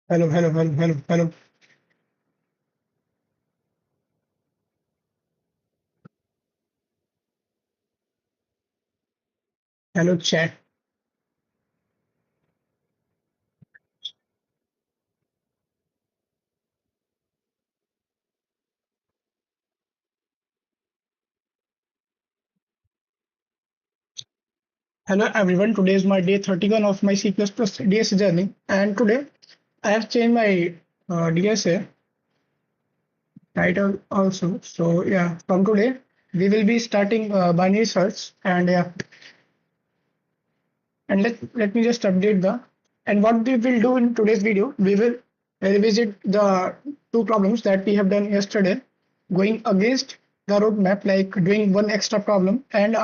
Hello, hello, hello, hello, hello, hello, chat. Hello, everyone. Today is my day 31 of my C++ DSA journey, and today I have changed my DSA title also. So yeah, from today we will be starting binary search, and yeah, and let me just update the and what we will do in today's video. We will revisit the two problems that we have done yesterday, going against the roadmap, like doing one extra problem, and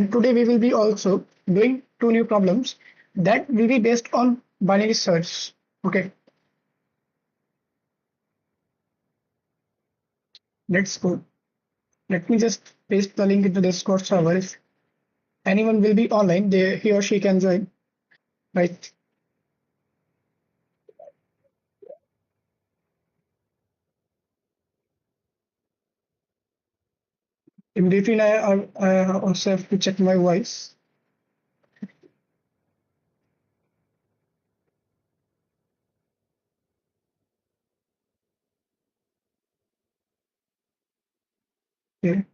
today we will be also doing two new problems that will be based on binary search. Okay, let's go. Let me just paste the link in the Discord server. If anyone will be online, he or she can join. Right. In between, I also have to check my voice. Okay.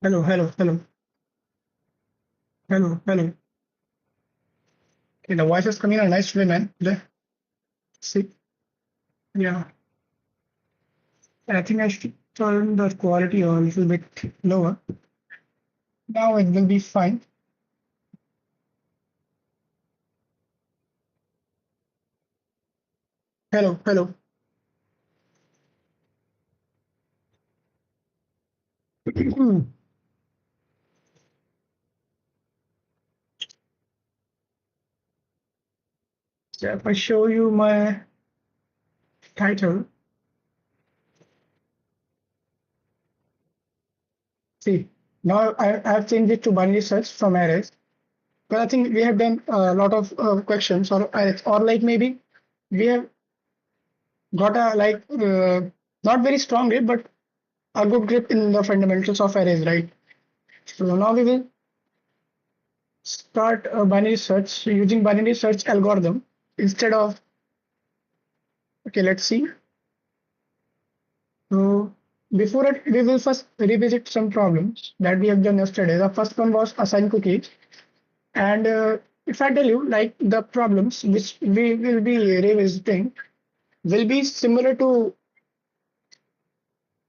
Hello, hello, hello, hello, hello. Okay, the voice is coming in a nice way, man. See, yeah. I think I should turn the quality a little bit lower. Now it will be fine. Hello, hello. So if I show you my title, see, now I have changed it to binary search from arrays. But I think we have done a lot of questions or arrays, or like maybe we have got a not very strong grip, but a good grip in the fundamentals of arrays, right? So now we will start a binary search using binary search algorithm instead of, okay, let's see. So before it, we will first revisit some problems that we have done yesterday. The first one was assign cookies. And if I tell you, like, the problems which we will be revisiting will be similar to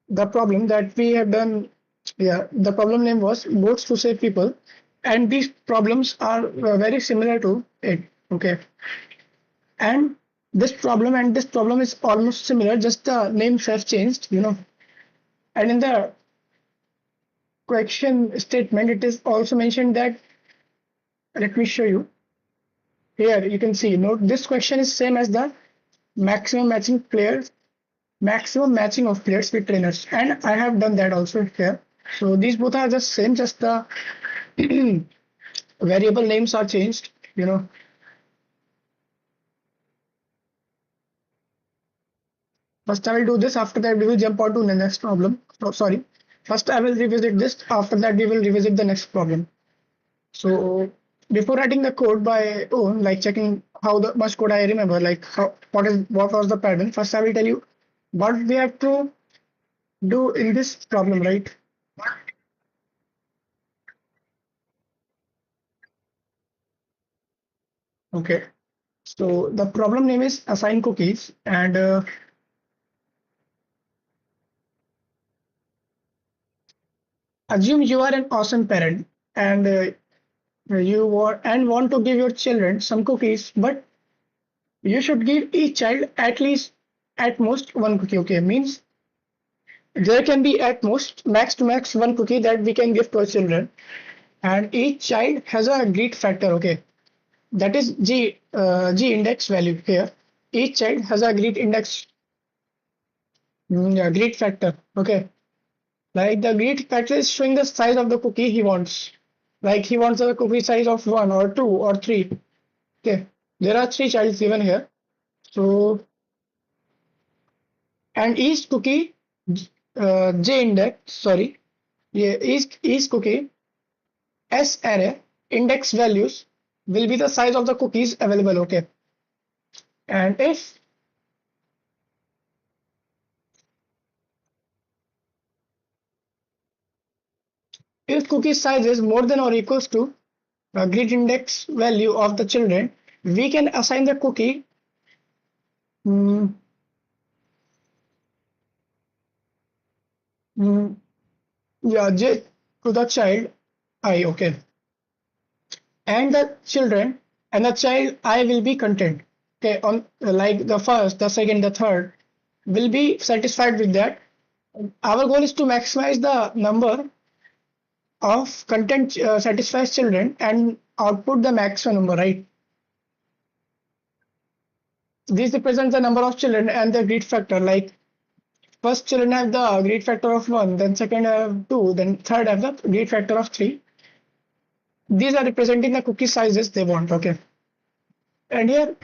the problem that we have done. Yeah, the problem name was boats to save people, and these problems are very similar to it. Okay, and this problem is almost similar, just the names have changed, And in the question statement, it is also mentioned that, let me show you. Here you can see, note this question is same as the maximum matching players, maximum matching of players with trainers, and I have done that also here. So these both are just same, just the variable names are changed. First I will do this, after that we will jump on to the next problem. Oh, sorry. First I will revisit this, after that we will revisit the next problem. So before writing the code by own, like checking how much code I remember, like what was the pattern, first I will tell you what we have to do in this problem, right? Okay. So the problem name is assign cookies, and assume you are an awesome parent, and want to give your children some cookies, but you should give each child at least at most one cookie. Okay, means there can be at most max to max one cookie that we can give to our children, and each child has a greed factor. Okay, that is G index value here. Each child has a greed index, yeah, greed factor. Okay, like the greed factor is showing the size of the cookie he wants. Like he wants a cookie size of 1 or 2 or 3. Okay, there are 3 childs given here. So, and each cookie J index, sorry, yeah, each cookie S array index values will be the size of the cookies available. Okay, and if cookie size is more than or equals to grid index value of the children, we can assign the cookie mm, mm, yeah, J to the child I. Okay, and the children and the child I will be content. Okay, on like the first, the second, the third will be satisfied with that. Our goal is to maximize the number of content satisfies children and output the maximum number, right? This represents the number of children and the greed factor. Like first children have the greed factor of 1, then second have 2, then third have the greed factor of 3. These are representing the cookie sizes they want. Okay, and here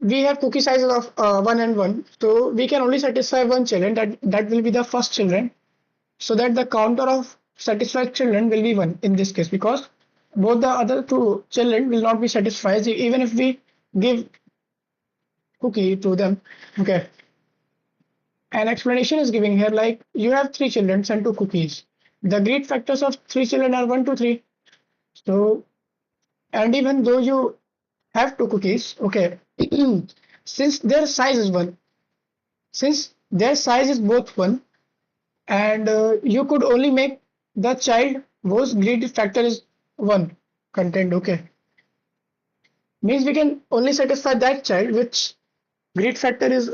we have cookie sizes of 1 and 1, so we can only satisfy one children, that will be the first children, so that the counter of satisfied children will be 1 in this case, because both the other two children will not be satisfied even if we give cookie to them. Okay, an explanation is giving here, like you have 3 children and 2 cookies. The greed factors of 3 children are 1 to 3. So, and even though you have 2 cookies, okay, since their size is 1, since their size is both 1, and you could only make the child whose greed factor is 1 content. Okay, means we can only satisfy that child which greed factor is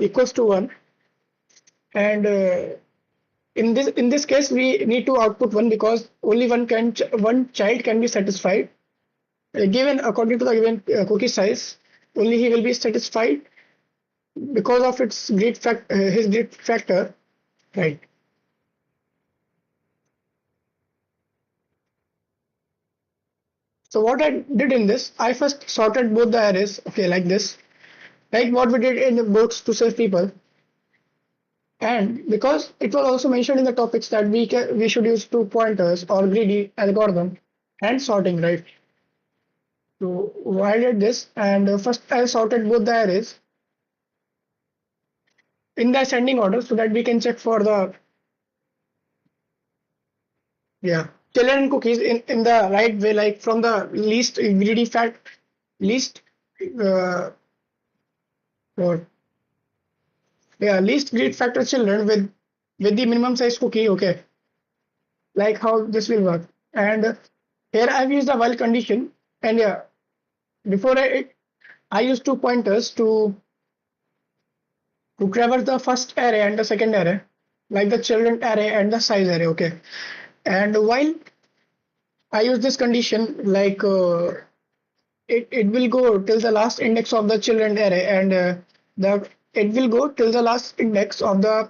equals to 1, and in this case we need to output 1 because only one child can be satisfied. Given according to the given cookie size, only he will be satisfied because of its his greed factor, right? So what I did in this, I first sorted both the arrays, okay, like this, like what we did in the books to save people. And because it was also mentioned in the topics that we should use 2 pointers or greedy algorithm and sorting, right? So I did this, and first I sorted both the arrays in the ascending order so that we can check for the, yeah, children and cookies in the right way, like from the least greedy least uh, or yeah, least greed factor children with the minimum size cookie. Okay, like how this will work. And here I've used the while condition, and yeah, before I used 2 pointers to traverse the first array and the second array, like the children array and the size array. Okay, and while I use this condition, like it will go till the last index of the children array, and the it will go till the last index of the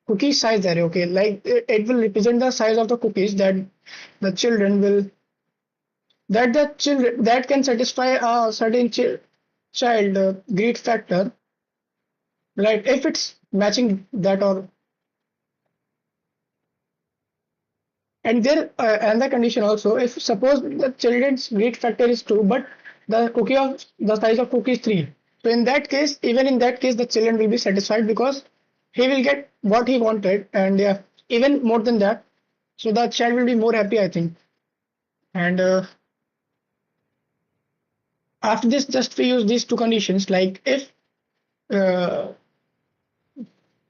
cookie size array. Okay, like it will represent the size of the cookies that the children will that the children that can satisfy a certain child greed factor, right? If it's matching that, or and there another condition also, if suppose the children's greed factor is 2 but the size of cookie is 3, so in that case, even in that case, the children will be satisfied because he will get what he wanted, and yeah, even more than that, so the child will be more happy, I think. And after this, just we use these 2 conditions, like if uh,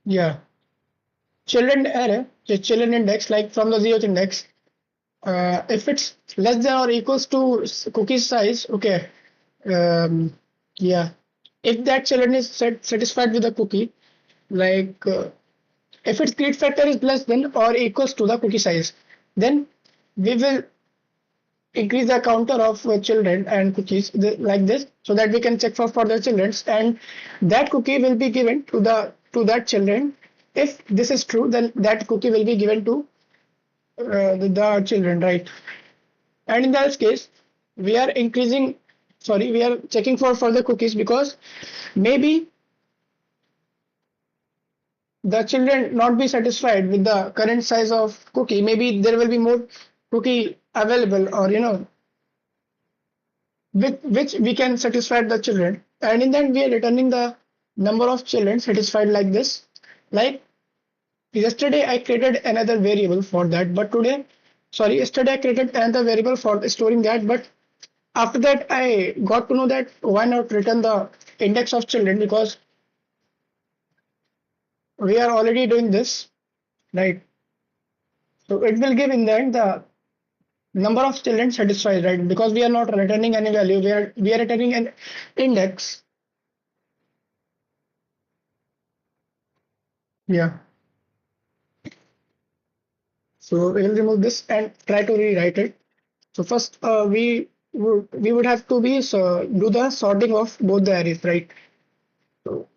yeah, children array, the children index, like from the 0th index, if it's less than or equals to cookie size, okay, yeah, if that children is satisfied with the cookie, like if its create factor is less than or equals to the cookie size, then we will increase the counter of children and cookies like this, so that we can check for the childrens, and that cookie will be given to that children. If this is true, then that cookie will be given to the children, right? And in that case, we are increasing, sorry, we are checking for further cookies, because maybe the children not be satisfied with the current size of cookie. Maybe there will be more cookie available, or with which we can satisfy the children. And in that we are returning the number of children satisfied like this. Like yesterday I created another variable for that, but today, sorry, yesterday I created another variable for storing that, but after that I got to know that why not return the index of children, because we are already doing this, right? So it will give in the end the number of children satisfied, right? Because we are not returning any value, we are returning an index. Yeah. So we will remove this and try to rewrite it. So first we would have to be do the sorting of both the arrays, right? So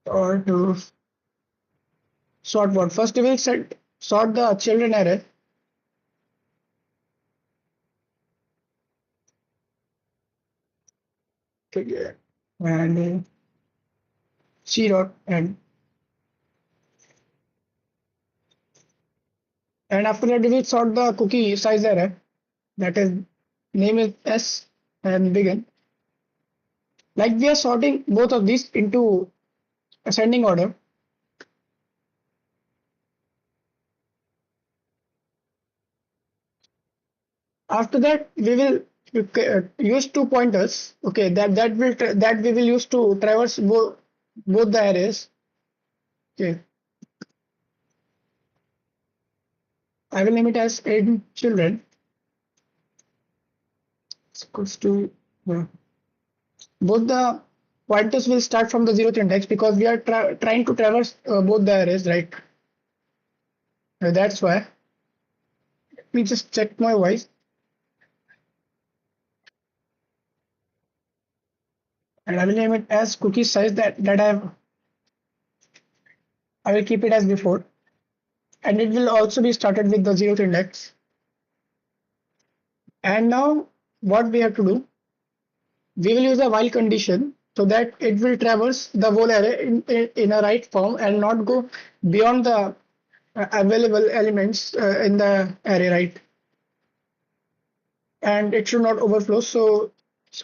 or to sort what? First we will sort the children array. Okay. And c dot and after that we will sort the cookie size array, that is name is s and begin. Like we are sorting both of these into ascending order. After that, we will use two pointers. Okay, that we will use to traverse both the arrays. Okay, I will name it as in children. It's equals to both the pointers will start from the zeroth index, because we are trying to traverse both the arrays, right? That's why. Let me just check my voice, and I will name it as cookie size. I will keep it as before, and it will also be started with the zeroth index. And now what we have to do, we will use a while condition, so that it will traverse the whole array in a right form and not go beyond the available elements in the array, right? And it should not overflow. So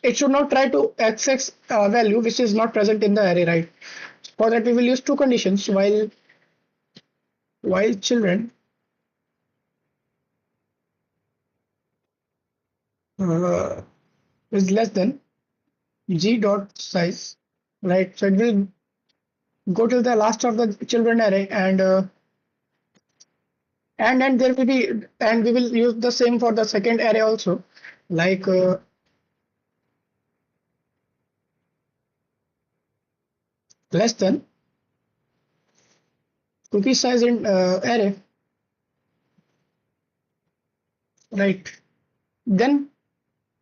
it should not try to access a value which is not present in the array, right? For that we will use two conditions. While children uh, is less than g dot size, right? So it will go till the last of the children array, and then there will be, and we will use the same for the second array also, like less than cookie size in array, right? Then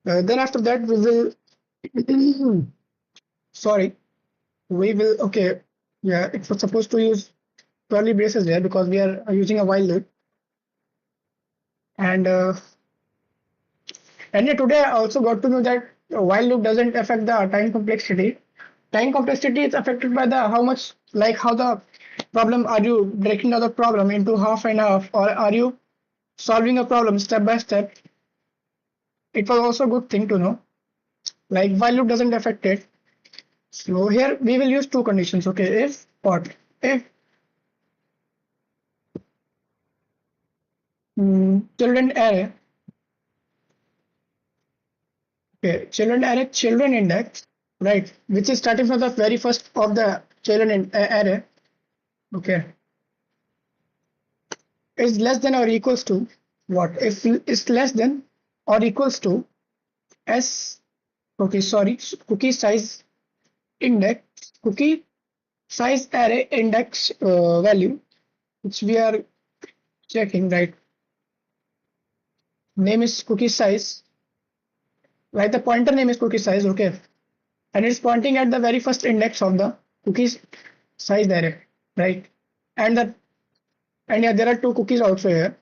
after that we will sorry, we will, okay, yeah, it was supposed to use curly braces there, because we are using a while loop. And yeah, today I also got to know that while loop doesn't affect the time complexity. Time complexity is affected by the how much, like how the problem, are you breaking down the problem into half and half, or are you solving a problem step by step. It was also a good thing to know. Like while loop doesn't affect it. So here we will use two conditions. Okay, if what? If children array, okay, children array children index, right, which is starting from the very first of the children array, okay, is less than or equals to what? If it's less than or equals to s Okay, sorry, cookie size index, cookie size array index value, which we are checking, right? Name is cookie size, right? The pointer name is cookie size, okay, and it's pointing at the very first index of the cookies size array, right? And the and yeah, there are two cookies also here.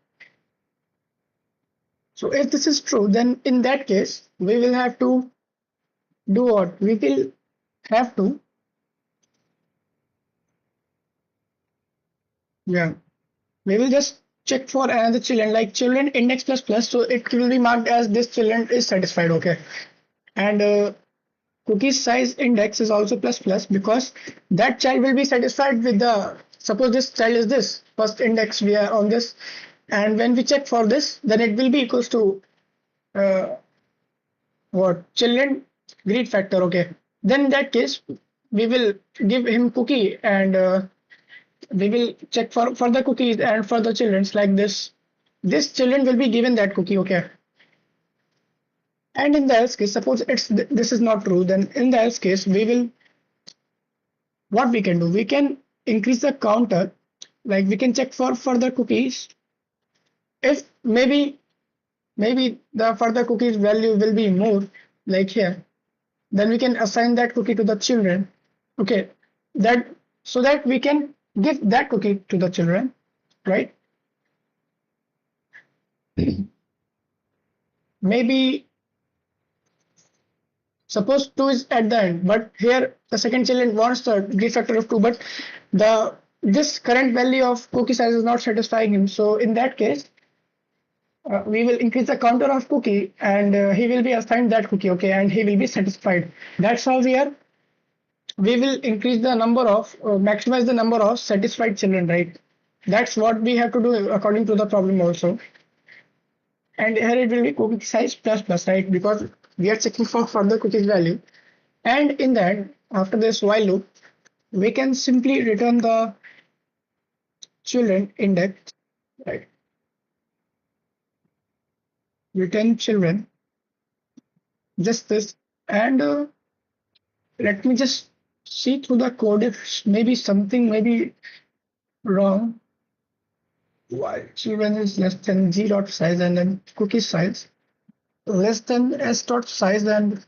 So if this is true, then in that case, we will have to do what? We will have to, yeah, we will just check for another children like children index plus plus. So it will be marked as this children is satisfied, okay. And cookie size index is also plus plus because that child will be satisfied with the, suppose this child is this first index we are on this, and when we check for this, then it will be equals to uh, what children greed factor, okay. Then in that case we will give him cookie, and we will check for the cookies and for the children's like this children will be given that cookie, okay. And in the else case, suppose this is not true, then in the else case we will, what we can do, we can increase the counter, like we can check for further cookies. If maybe the further cookies value will be more, like here, then we can assign that cookie to the children, okay, that so that we can give that cookie to the children, right? Maybe suppose 2 is at the end, but here the second children wants the greed factor of 2, but the this current value of cookie size is not satisfying him. So in that case, we will increase the counter of cookie, and he will be assigned that cookie, okay, and he will be satisfied. That's how we will increase the number of maximize the number of satisfied children, right? That's what we have to do according to the problem also. And here it will be cookie size plus plus, right? Because we are checking for further cookies value. And in that, after this while loop, we can simply return the children index, right? Return children, just this. And let me just see through the code if maybe something may be wrong. Why children is less than g dot size and then cookie size less than s dot size, and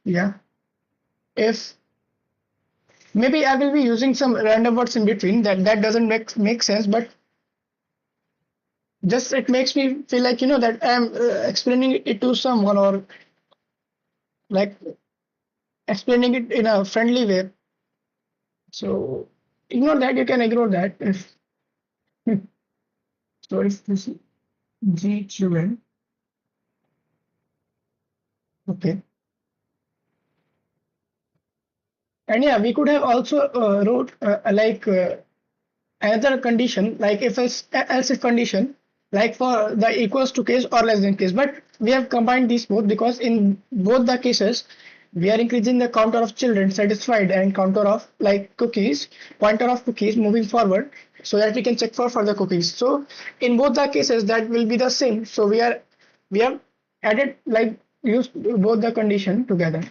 yeah, if maybe I will be using some random words in between, that doesn't make sense, but just it makes me feel like that I'm explaining it to someone, or like explaining it in a friendly way. So ignore that. You can ignore that if so. If this is g children, okay. And yeah, we could have also wrote like another condition, like if else if condition, like for the equals to case or less than case, but we have combined these both because in both the cases we are increasing the counter of children satisfied and counter of like cookies, pointer of cookies moving forward, so that we can check for further cookies. So in both the cases that will be the same, so we have added like used both the condition together,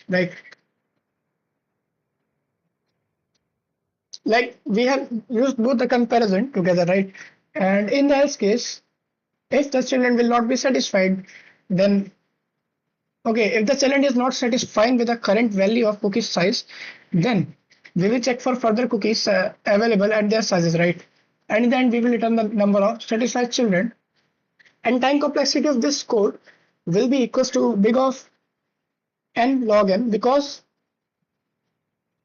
like we have used both the comparison together, right? And in the else case, if the children will not be satisfied, then okay, if the children is not satisfying with the current value of cookie size, then we will check for further cookies available at their sizes, right? And then we will return the number of satisfied children. And time complexity of this code will be equals to big of n log n, because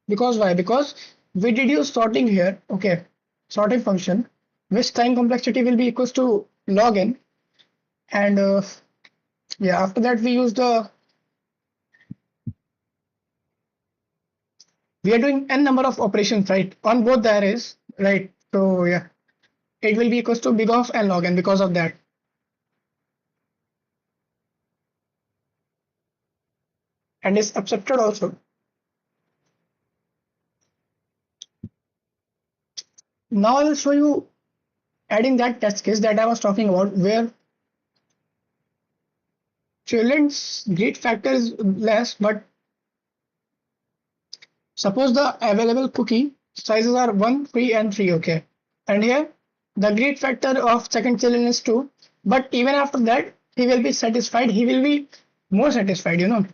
why? Because we did use sorting here, okay, sorting function, which time complexity will be equals to log n, and yeah, after that we are doing n number of operations, right, on both the arrays, right? So yeah, it will be equals to big of n log n because of that, and is accepted also. Now I will show you adding that test case that I was talking about, where children's greed factor is less, but suppose the available cookie sizes are 1, 3, and 3, okay. And here the greed factor of second children is 2, but even after that he will be satisfied. He will be more satisfied, you know.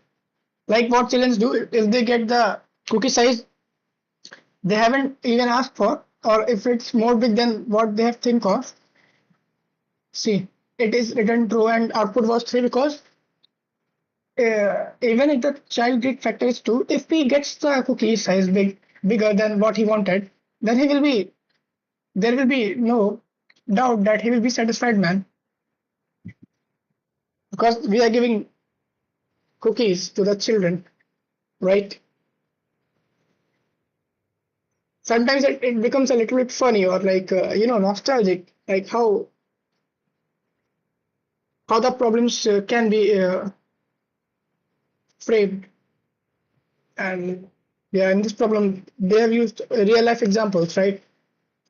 Like what children do if they get the cookie size they haven't even asked for, or if it's more big than what they have think of. See, it is written true and output was 3 because even if the child greed factor is 2, if he gets the cookie size bigger than what he wanted, then he will be there will be no doubt that he will be satisfied, man. Because we are giving cookies to the children, right? Sometimes it becomes a little bit funny or like nostalgic, like how the problems can be framed. And yeah, in this problem they have used real life examples, right?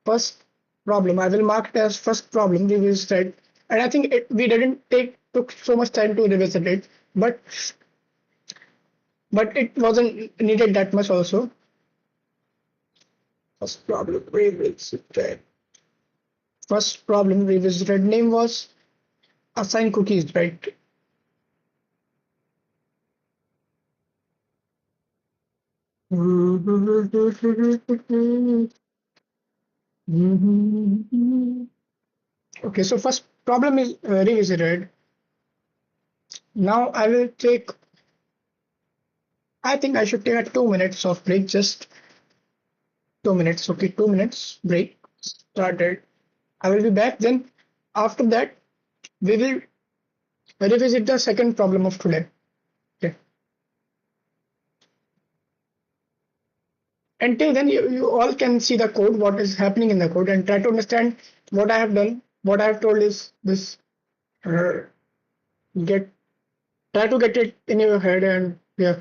First problem, I will mark it as first problem we visited, and I think we didn't took so much time to revisit it, but it wasn't needed that much also. First problem revisited. First problem revisited name was assign cookies, right? Okay, so first problem is revisited. Now I think I should take a 2 minutes of break, just 2 minutes. Okay, 2 minutes break started. I will be back. Then after that, we will revisit the second problem of today. Okay. Until then, you all can see the code, what is happening in the code, and try to understand what I have done. What I have told is this: uh, get try to get it in your head, and yeah,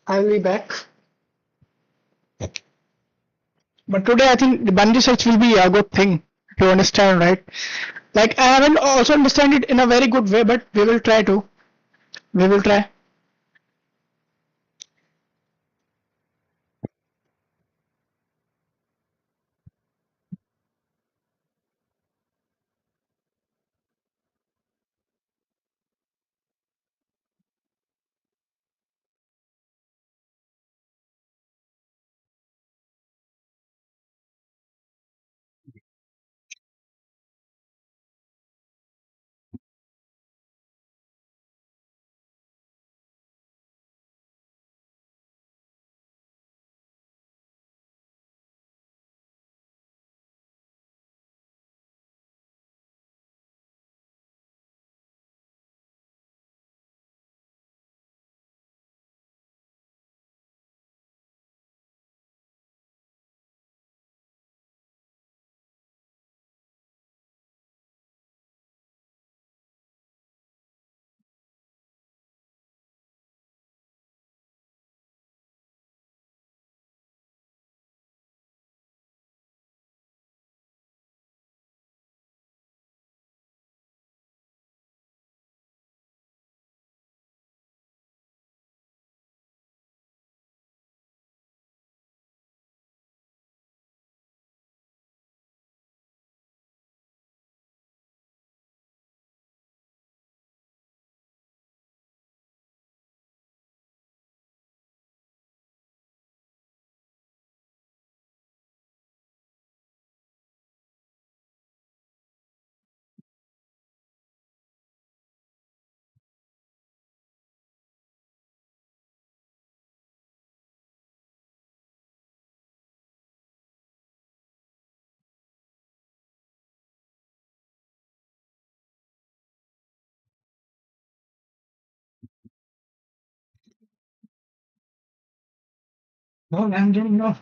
I will be back. But today, I think the bungee search will be a good thing to understand, right? Like I haven't also understand it in a very good way, but we will try to. We will try. No, I'm doing no.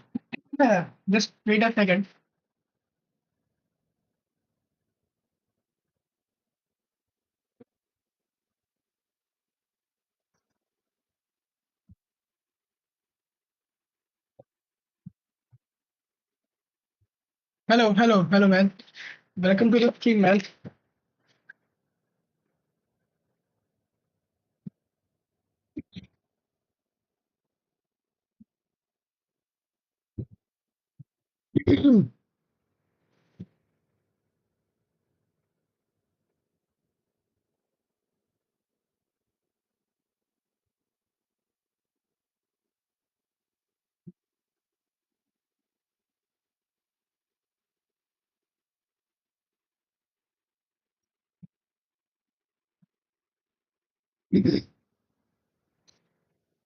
Yeah, just wait a second. Hello, hello, hello, man. Welcome to the stream, man.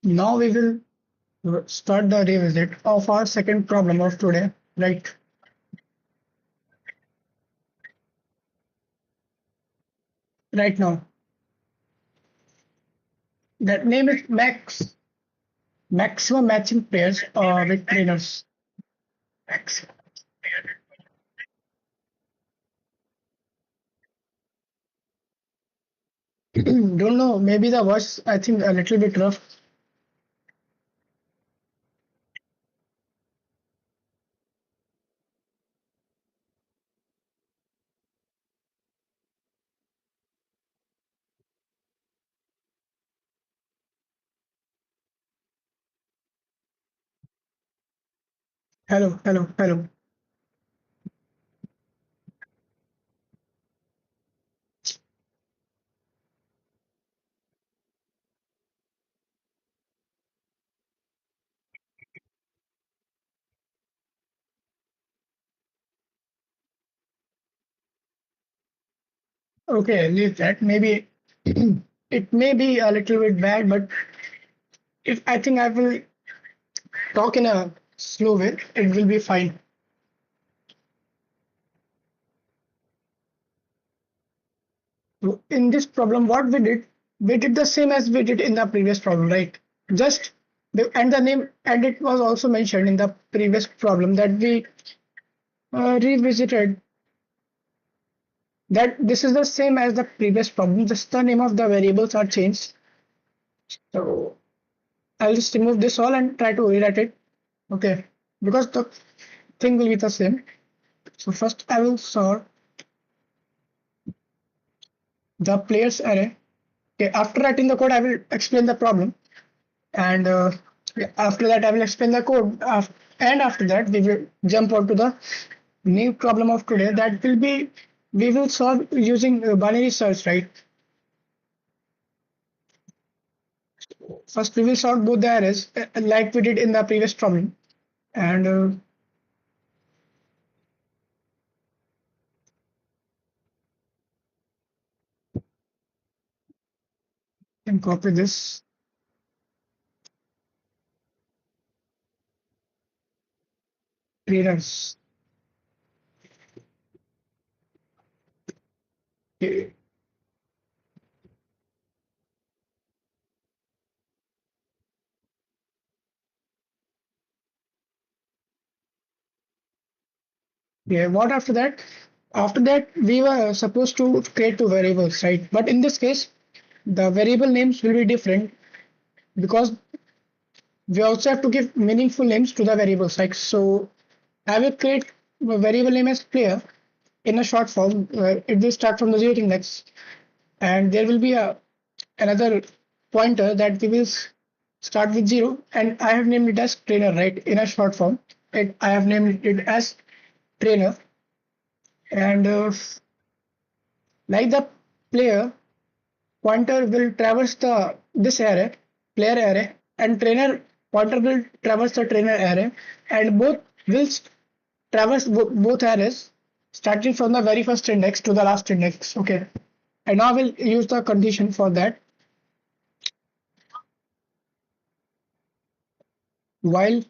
Now we will start the revisit of our second problem of today, right? Right now. That name is maximum matching pairs with trainers. Max. Don't know, maybe the voice I think a little bit rough. Hello, hello, hello. Okay, leave that. Maybe it may be a little bit bad, but if I think I will talk in a slow way, it will be fine. So in this problem, what we did the same as we did in the previous problem, right? Just and the name, and it was also mentioned in the previous problem that we revisited that this is the same as the previous problem, just the name of the variables are changed. So I'll just remove this all and try to rewrite it. Okay, because the thing will be the same. So first I will sort the players array. Okay, after writing the code, I will explain the problem, and after that, I will explain the code. And after that, we will jump on to the new problem of today. That will be we will solve using binary search, right? First, we will sort both the arrays like we did in the previous problem, and and copy this readers. Okay. Yeah, what after that? After that, we were supposed to create two variables, right? But in this case, the variable names will be different because we also have to give meaningful names to the variables. Like so, I will create a variable name as player in a short form. It will start from the zero index, and there will be a another pointer that we will start with zero, and I have named it as trainer, right? In a short form, I have named it as trainer, and like the player pointer will traverse the this array, player array, and trainer pointer will traverse the trainer array, and both will traverse both arrays starting from the very first index to the last index. Okay, and now we'll use the condition for that. While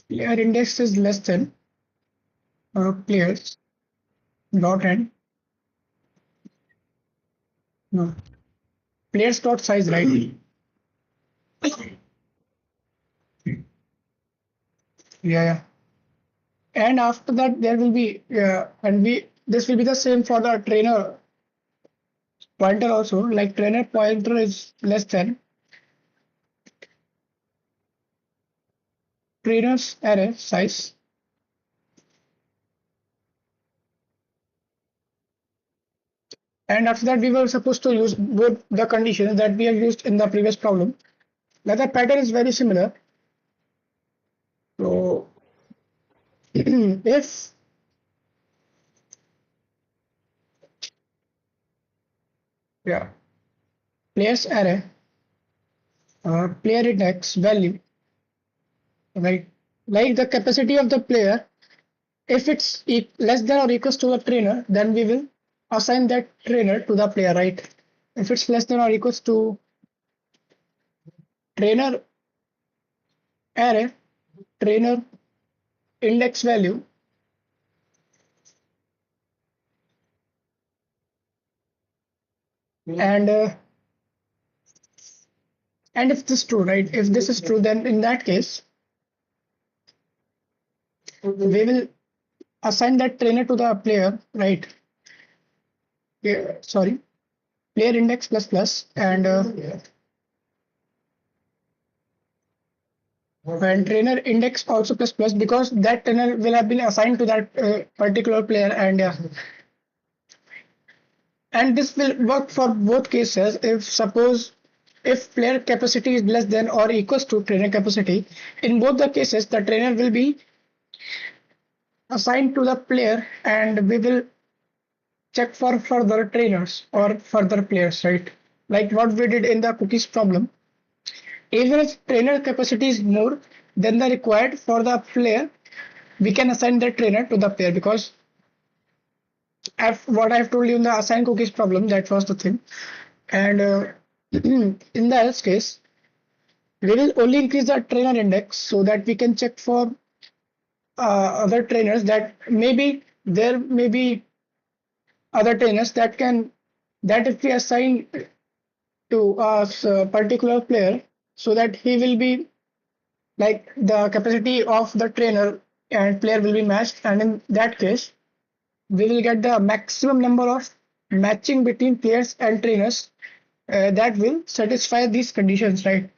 player index is less than players dot end, no, players dot size, right? Yeah, yeah. And after that there will be and we this will be the same for the trainer pointer also, like trainer pointer is less than trainer's array size, and after that we were supposed to use both the conditions that we have used in the previous problem. Now the pattern is very similar. So if yeah players array player index value, right, like the capacity of the player, if it's less than or equals to the trainer, then we will assign that trainer to the player, right? If it's less than or equals to trainer array trainer index value, and if this is true, right, if this is true, then in that case we will assign that trainer to the player, right? Yeah, sorry, player index plus plus, and trainer index also plus plus, because that trainer will have been assigned to that particular player, and this will work for both cases. If suppose if player capacity is less than or equals to trainer capacity, in both the cases the trainer will be assigned to the player, and we will check for further trainers or further players, right? Like what we did in the cookies problem. Even if trainer capacity is more than the required for the player, we can assign the trainer to the player, because what I've told you in the assign cookies problem, that was the thing. And in the else case, we will only increase the trainer index so that we can check for other trainers, that maybe there may be other trainers that if we assign to a particular player, so that he will be like the capacity of the trainer and player will be matched, and in that case we will get the maximum number of matching between players and trainers that will satisfy these conditions, right?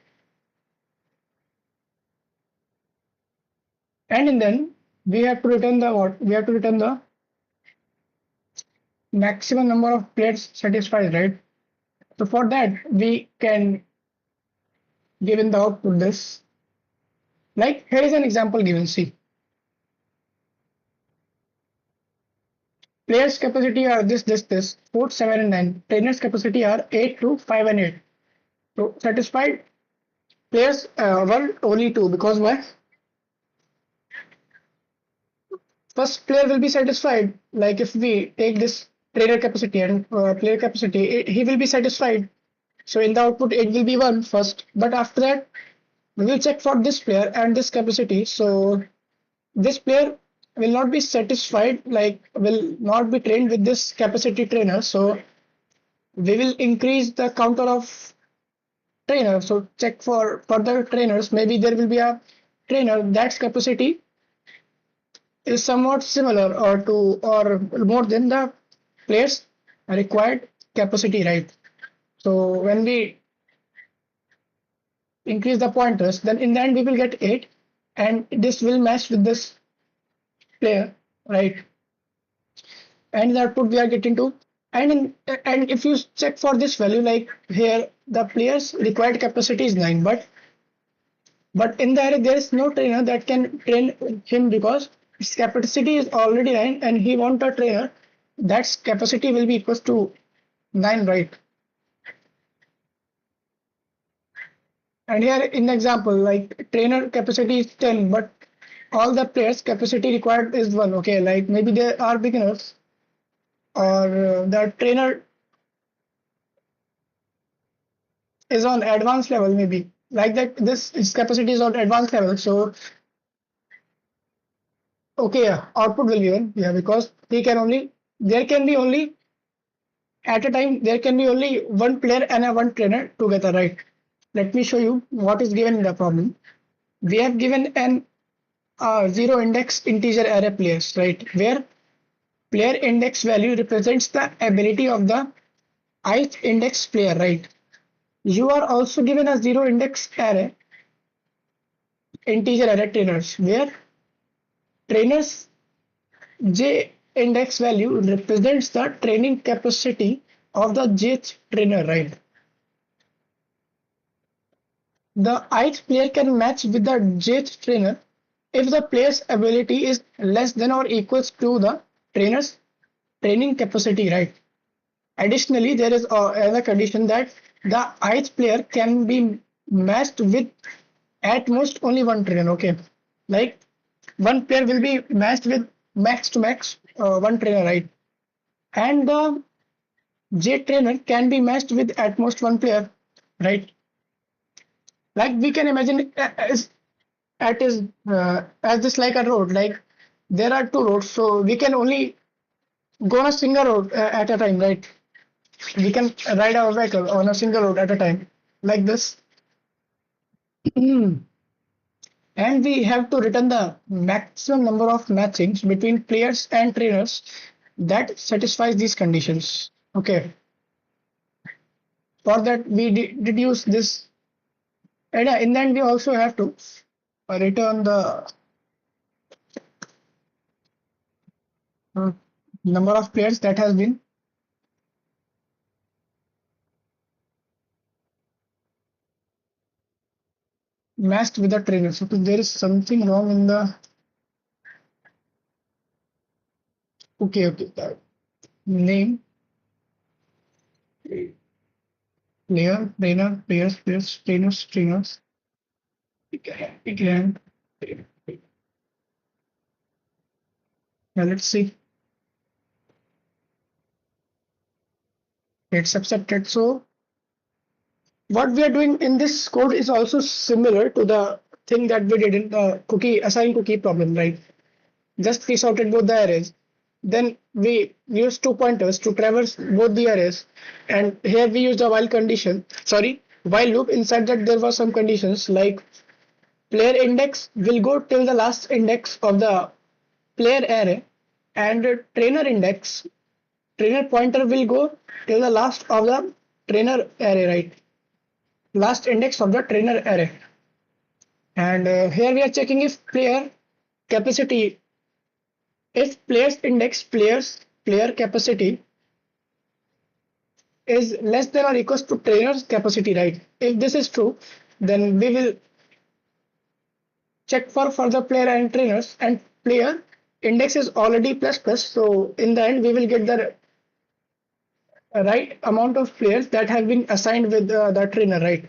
And then we have to return the what? We have to return the maximum number of players satisfied, right? So for that we can give in the output this. Like here is an example given. See, players capacity are this 4, 7 and 9. Trainers capacity are 8 to 5 and 8. So satisfied players were only 2, because why? First player will be satisfied. Like if we take this trainer capacity and player capacity, he will be satisfied. So in the output it will be 1 first, but after that we will check for this player and this capacity. So this player will not be satisfied, like will not be trained with this capacity trainer. So we will increase the counter of trainer. So check for further trainers. Maybe there will be a trainer that's capacity is somewhat similar or to or more than the player's required capacity, right? So when we increase the pointers, then in the end we will get 8, and this will match with this player, right? And in the output we are getting to, and if you check for this value, like here the player's required capacity is 9, but in the array there is no trainer that can train him, because his capacity is already 9 and he want a trainer that's capacity will be equals to 9, right? And here in the example, like trainer capacity is 10, but all the players capacity required is 1. Okay, like maybe they are beginners, or the trainer is on advanced level, maybe like that this his capacity is on advanced level. So okay, yeah, output will be 1, yeah, because he can only there can be only at a time there can be only one player and a one trainer together, right? Let me show you what is given in the problem. We have given an zero index integer array players, right, where player index value represents the ability of the ith index player, right? You are also given a zero index array integer array trainers, where trainers j index value represents the training capacity of the jth trainer, right? The ith player can match with the jth trainer if the player's ability is less than or equals to the trainer's training capacity, right? Additionally, there is another condition that the ith player can be matched with at most only one trainer. Okay, like one player will be matched with max to max one trainer, right? And the J trainer can be matched with at most one player, right? Like we can imagine it as this like a road. Like there are two roads, so we can only go on a single road at a time, right? We can ride our vehicle on a single road at a time, like this. And we have to return the maximum number of matchings between players and trainers that satisfies these conditions. Okay. For that, we deduce this. And in the end, we also have to return the uh, number of players that has been matched with the trainer. So there is something wrong in the the name player trainer players trainers. Again, now let's see. It's accepted. So what we are doing in this code is also similar to the thing that we did in the assign cookie problem, right? Just we sorted both the arrays. Then we used two pointers to traverse both the arrays. And here we used a while loop. Inside that there were some conditions like player index will go till the last index of the player array, and trainer pointer will go till the last of the trainer array, right? Last index of the trainer array. And here we are checking if capacity, if player capacity is less than or equals to trainer's capacity, right? If this is true, then we will check for further player and trainers, and player index is already plus plus. So in the end, we will get the right amount of players that have been assigned with the trainer, right?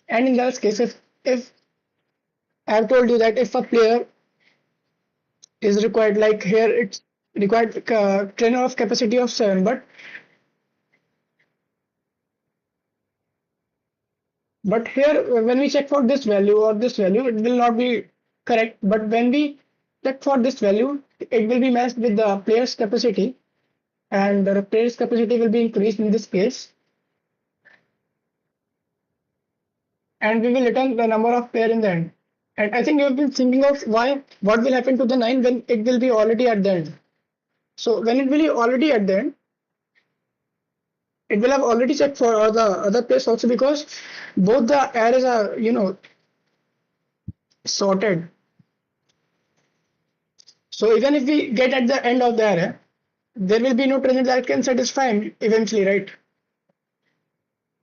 And in that case, if I've told you that if a player is required, like here it's required trainer of capacity of 7, but here when we check for this value or this value, it will not be correct. But when we check for this value, it will be matched with the player's capacity, and the player's capacity will be increased in this case, and we will return the number of player in the end. And I think you have been thinking of what will happen to the 9 when it will be already at the end. So when it will be already at the end, it will have already checked for the other place also, because both the arrays are sorted. So even if we get at the end of the array, there will be no trainer that can satisfy him eventually, right?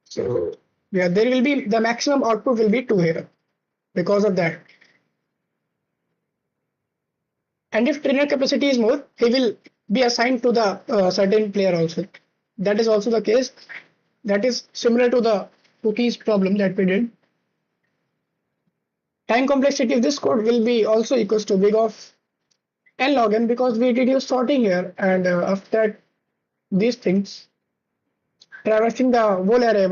So yeah, there will be the maximum output will be 2 here because of that. And if trainer capacity is more, he will be assigned to the certain player also. That is also the case. That is similar to the cookies problem that we did. Time complexity of this code will be also equals to big of n log n, because we did use sorting here, and after that these things traversing the whole array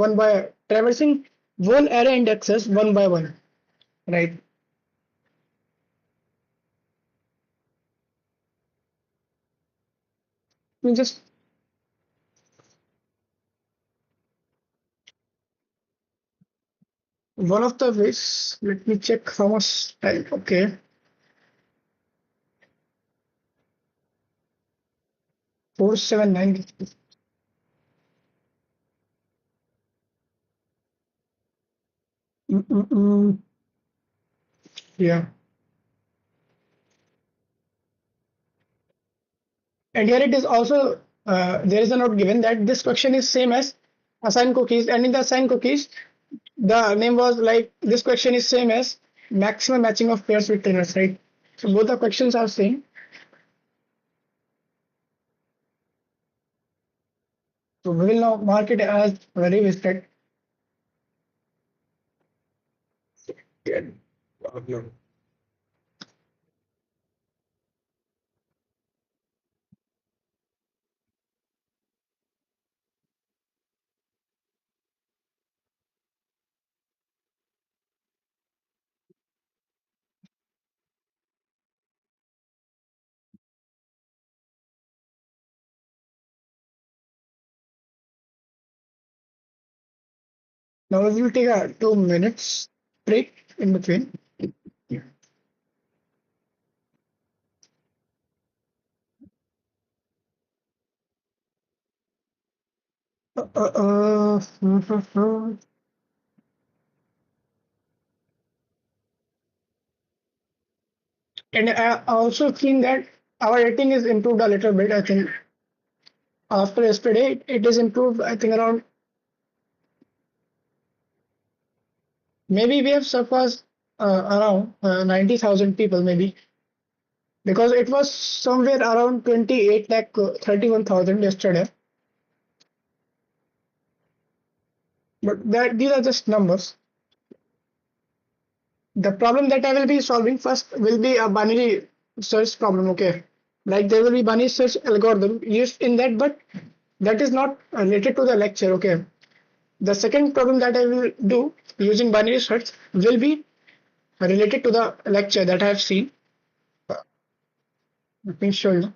traversing whole array indexes one by one, right? We just one of the ways. Let me check how much time. Okay, 479. Yeah. And here it is also there is a note given that this question is same as assign cookies, and in the assign cookies, the name was like this question is same as maximum matching of pairs with trainers, right? So both the questions are same. So we will now mark it as very listed. Now we will take a 2 minutes break in between. Uh, uh, And I also think that our rating is improved a little bit. I think after yesterday, it is improved. I think around maybe we have surpassed around 90,000 people, maybe because it was somewhere around 28 lakh 31,000 yesterday. But that these are just numbers. The problem that I will be solving first will be a binary search problem. Okay, like there will be binary search algorithm used in that, but that is not related to the lecture. Okay. The second problem that I will do using binary search will be related to the lecture that I have seen. Let me show you.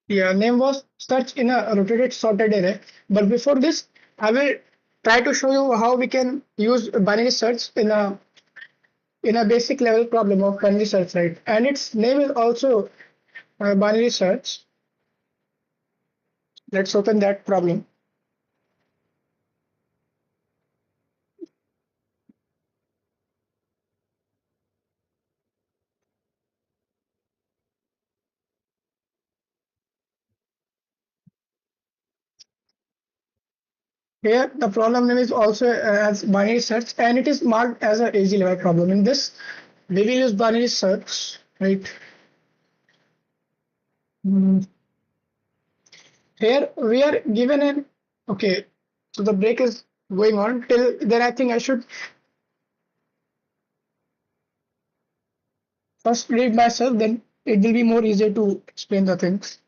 Yeah, name was search in a rotated sorted array. But before this, I will try to show you how we can use binary search in a basic level problem of binary search, right? And its name is also binary search. Let's open that problem. Here, the problem name is also as binary search, and it is marked as a easy level problem. In this, we will use binary search, right? Mm, Here we are given an okay, so the break is going on till then. I think I should first read myself, then it will be more easier to explain the things.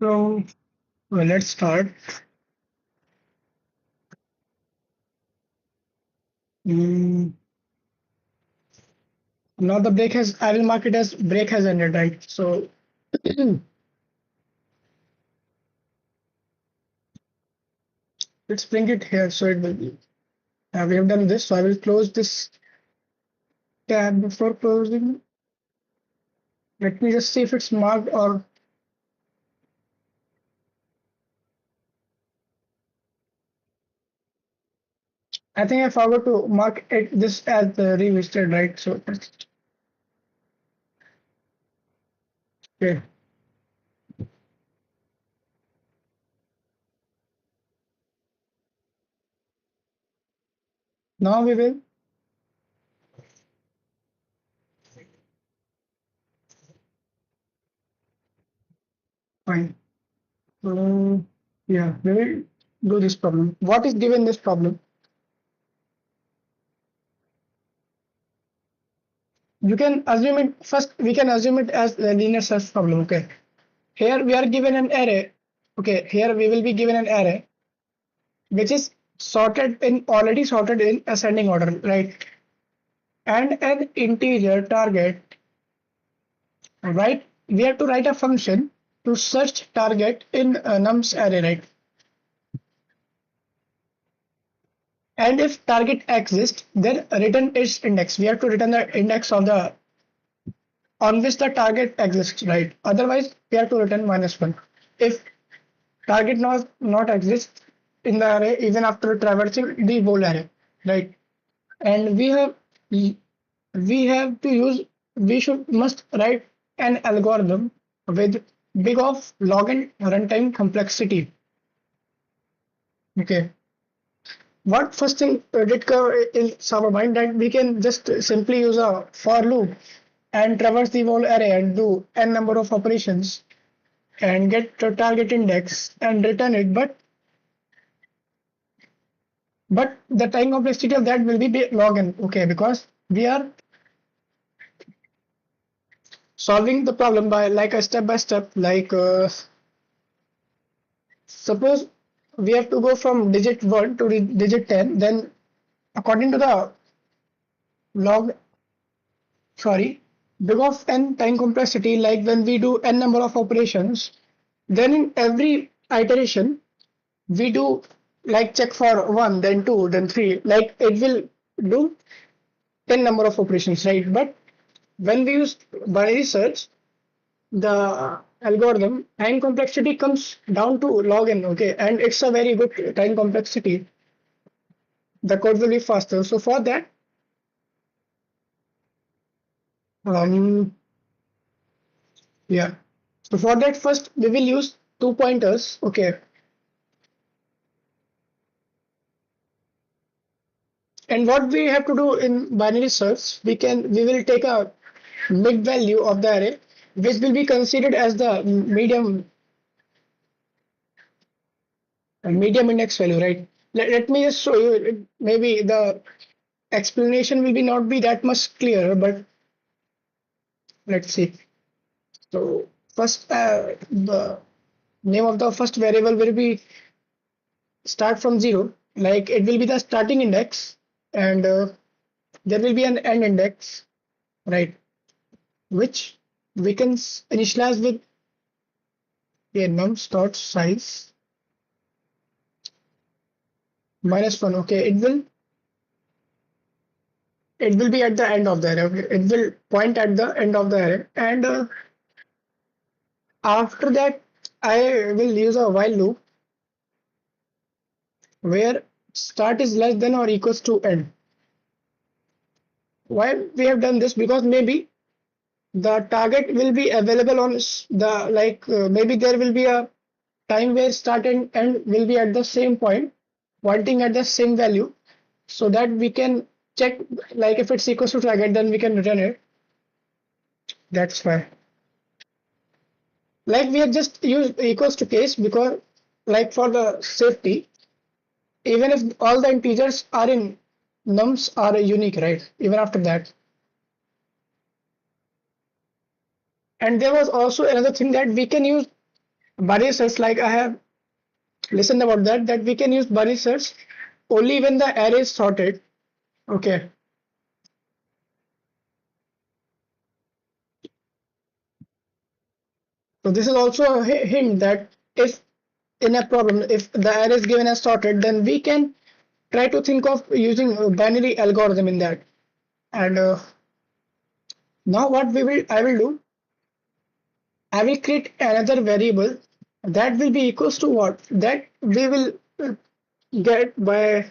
So well, let's start. Mm, Now the break has I will mark it as break has ended, right? So let's bring it here. So it will be we have done this. So I will close this tab before closing. Let me just see if it's marked or I think I forgot to mark it this as revisited, right? So okay. Now we will fine. So yeah, we will do this problem. What is given this problem? you can assume it first. We can assume it as a linear search problem. Okay. Here we are given an array. Okay. Here we will be given an array which is already sorted in ascending order, right? And an integer target, right? We have to write a function to search target in nums array, right? And if target exists, then return its index. We have to return the index of the on which the target exists, right? Otherwise, we have to return -1. If target not exists in the array, even after traversing the whole array, right? And we have to use we should must write an algorithm with big of log and runtime complexity. Okay. What first thing did cover in our mind that we can just simply use a for loop and traverse the whole array and do n number of operations and get the target index and return it, but the time complexity of that will be log n, okay, because we are solving the problem by like a step by step, like suppose we have to go from digit 1 to digit 10, then according to the log sorry big of n time complexity, like when we do n number of operations, then in every iteration we do like check for 1, then 2, then 3, like it will do 10 number of operations, right? But when we use binary search, the algorithm time complexity comes down to log n, okay, and it's a very good time complexity. The code will be faster. So for that, um, yeah. So for that, first we will use two pointers, okay, and what we have to do in binary search, we will take a mid value of the array, which will be considered as the medium index value, right? Let me just show you. Maybe the explanation will be not be that much clear, but let's see. So first, the name of the first variable will be start from 0, like it will be the starting index, and there will be an end index, right? Which we can initialize with a nums dot size -1. Okay, it will be at the end of the array. Okay? It will point at the end of the array, and after that, I will use a while loop where start is less than or equals to end. Why we have done this? Because maybe the target will be available on the maybe there will be a time where start and end will be at the same point, pointing at the same value, so that we can check like if it's equals to target, then we can return it. That's why. Like we have just used equals to case because like for the safety, even if all the integers are in nums are unique, right? Even after that. And there was also another thing that we can use binary search, like I have listened about that we can use binary search only when the array is sorted. Okay. So this is also a hint that if in a problem, if the array is given as sorted, then we can try to think of using a binary algorithm in that. And now what I will do, I will create another variable that will be equals to what? That we will get by,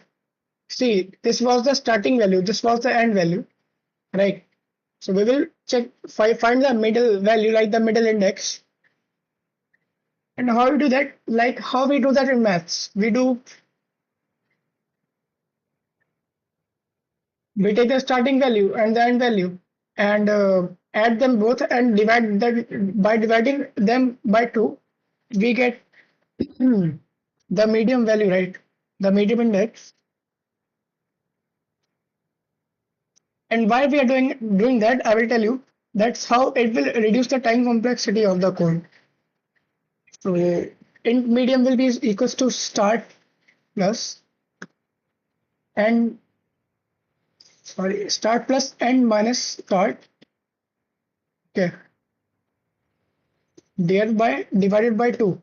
see, this was the starting value, this was the end value, right? So we will check, find the middle value, like the middle index. And how we do that? Like how we do that in maths. We take the starting value and the end value and add them both and divide that by dividing them by 2, we get the medium value, right? The medium index. And why we are doing that, I will tell you. That's how it will reduce the time complexity of the code. So int medium will be equals to start plus and start plus end minus start. Okay, divided by 2.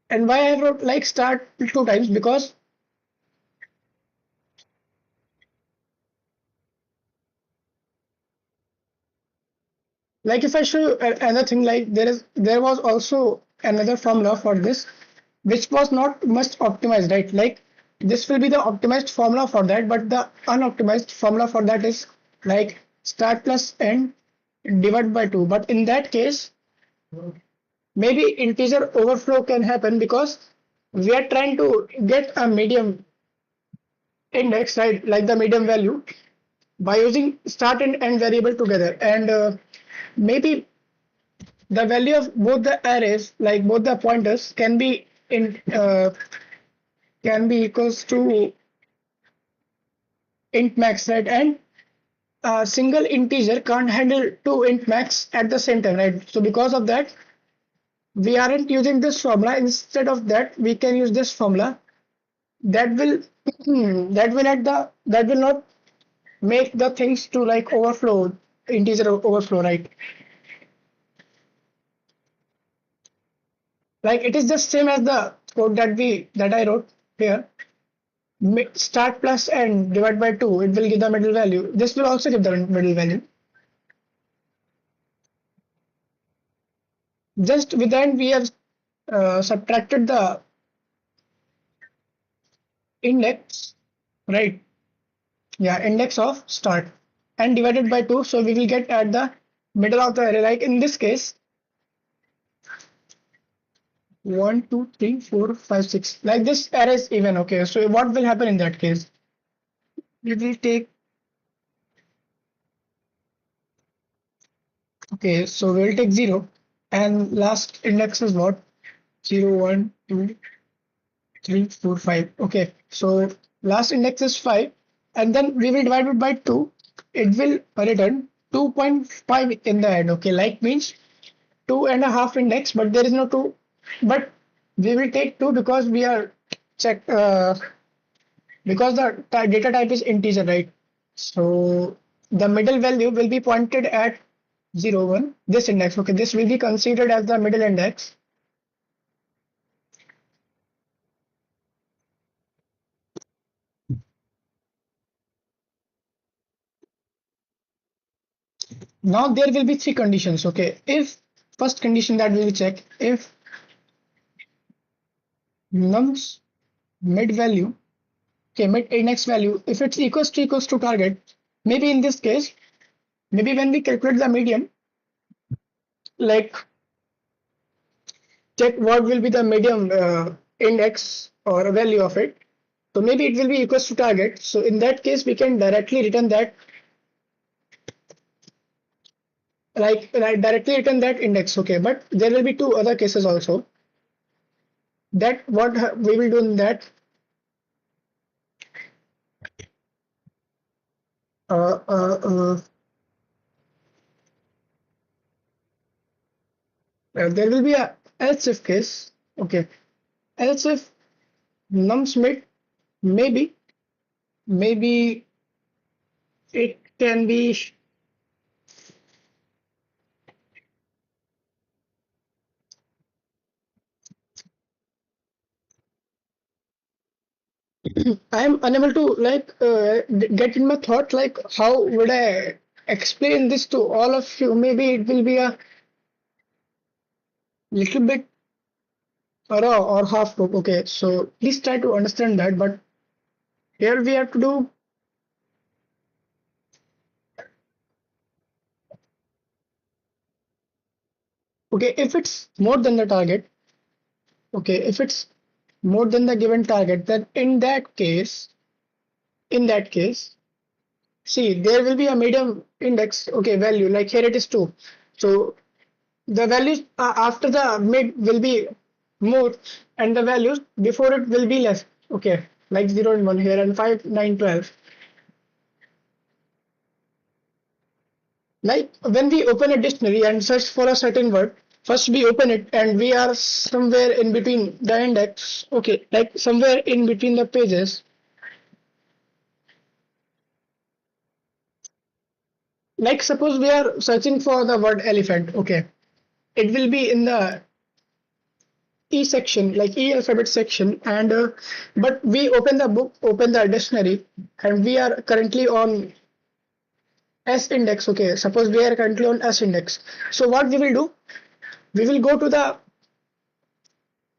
And why I wrote like start 2 times? Because like if I show you another thing, like there was also another formula for this, which was not much optimized, right? Like this will be the optimized formula for that, but the unoptimized formula for that is like start plus end divided by 2. But in that case, maybe integer overflow can happen because we are trying to get a medium index, right? Like the medium value by using start and end variable together. And maybe the value of both the arrays, like both the pointers, can be equals to int max, right? And a single integer can't handle two int max at the same time, right? So because of that, we aren't using this formula. Instead of that, we can use this formula. That will that will not make the things to like overflow, integer overflow, right? Like it is just same as the code that I wrote here. Start plus end divided by 2, it will give the middle value. This will also give the middle value. Just with the end, we have subtracted the index, right? Yeah, index of start and divided by 2. So we will get at the middle of the array. Like in this case, 1, 2, 3, 4, 5, 6. Like this array is even. Okay, so what will happen in that case? We will take. Okay, so we'll take 0, and last index is what? 0, 1, 2, 3, 4, 5. Okay, so last index is 5, and then we will divide it by 2. It will return 2.5 in the end. Okay, like means 2.5 index, but there is no 2. But we will take 2 because we are check because the data type is integer, right? So the middle value will be pointed at 0, 1. This index. Okay, this will be considered as the middle index. Now there will be 3 conditions. Okay, if first condition that we will check, if nums mid value, okay, mid index value, if it's equals to target, maybe in this case, maybe when we calculate the median, like check what will be the medium index or value of it. So maybe it will be equals to target. So in that case, we can directly return that, like directly return that index. Okay, but there will be 2 other cases also. That what we will do in that. Uh, uh, uh, there will be a else if case. Okay, else if nums mid, maybe it can be. I am unable to like get in my thought like how would I explain this to all of you. Maybe it will be a little bit raw or half cooked. Okay, so please try to understand that. But here we have to do. Okay, if it's more than the target. Okay, if it's more than the given target, then in that case, see there will be a medium index. Okay, value like here it is 2. So the values after the mid will be more, and the values before it will be less. Okay, like 0 and 1 here, and 5, 9, 12. Like when we open a dictionary and search for a certain word, first we open it and we are somewhere in between the index, okay, like somewhere in between the pages. Like suppose we are searching for the word elephant, okay, it will be in the E section, like E alphabet section, and but we open the book, open the dictionary, and we are currently on S index, okay, suppose we are currently on S index. So what we will do, we will go to the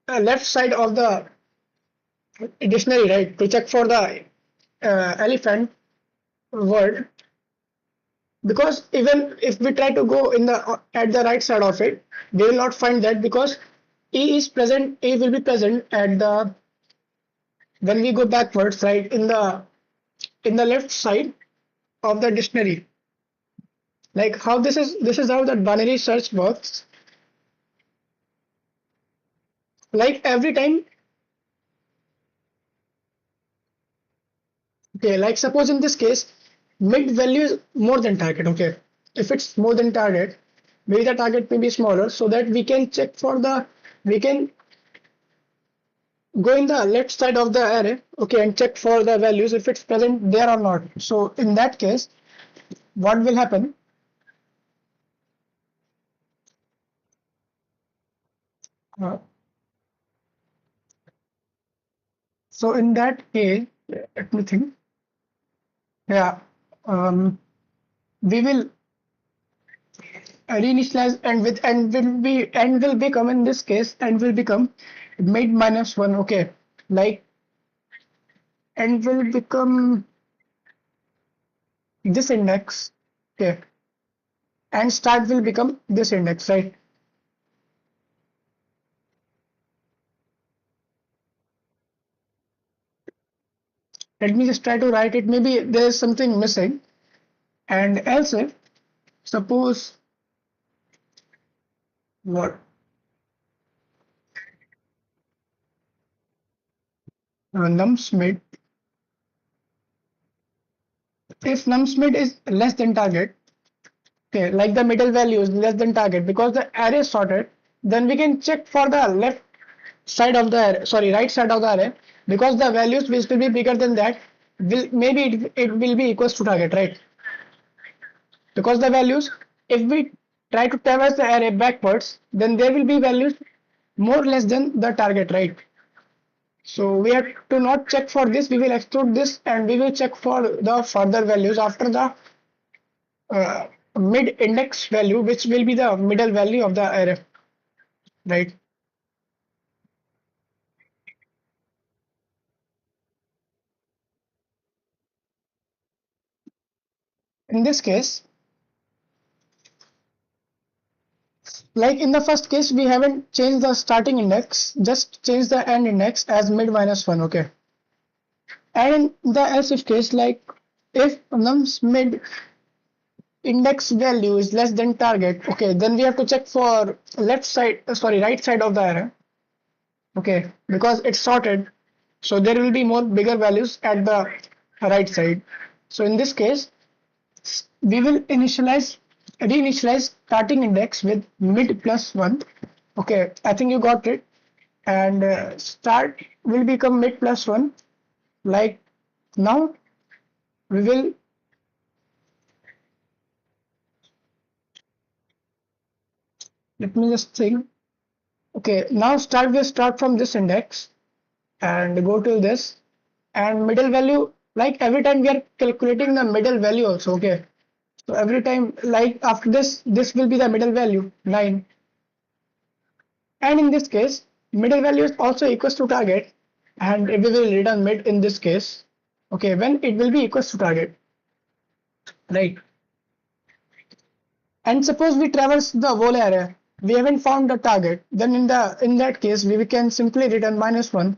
left side of the dictionary, right, to check for the elephant word, because even if we try to go in the at the right side of it, we will not find that, because E will be present at the, when we go backwards, right, in the left side of the dictionary. Like how this is how the binary search works. Like every time, okay, like suppose in this case, mid value is more than target, okay. If it's more than target, maybe the target may be smaller, so that we can check for the, we can go in the left side of the array, okay, and check for the values if it's present there or not. So in that case, what will happen? Uh, so in that case, let me think. Yeah, we will reinitialize and will become, in this case, and will become mid minus one, okay, like, and will become this index, okay, and start will become this index, right. Let me just try to write it, maybe there's something missing. And else if, suppose, what, nums mid, if nums mid is less than target, okay, like the middle value is less than target because the array is sorted, then we can check for the left side of the array, sorry, right side of the array, because the values which will be bigger than that will, maybe it will be equals to target, right. Because the values, if we try to traverse the array backwards, then there will be values more less than the target, right. So we have to not check for this, we will exclude this and we will check for the further values after the uh, mid index value, which will be the middle value of the array, right. In this case, like in the first case, we haven't changed the starting index, just change the end index as mid minus one, okay. And in the else if case, like if nums mid index value is less than target, okay, then we have to check for left side, sorry, right side of the array, okay, because it's sorted, so there will be more bigger values at the right side. So in this case, we will reinitialize starting index with mid plus one, okay, I think you got it. And start will become mid plus one, like now we will, let me just think, okay, now start will start from this index and go to this, and middle value, like every time we are calculating the middle value also, okay. So every time, like after this will be the middle value 9, and in this case middle value is also equals to target, and we will return mid in this case, okay, when it will be equals to target, right. And suppose we traverse the whole area, we haven't found the target, then in that case we can simply return minus one.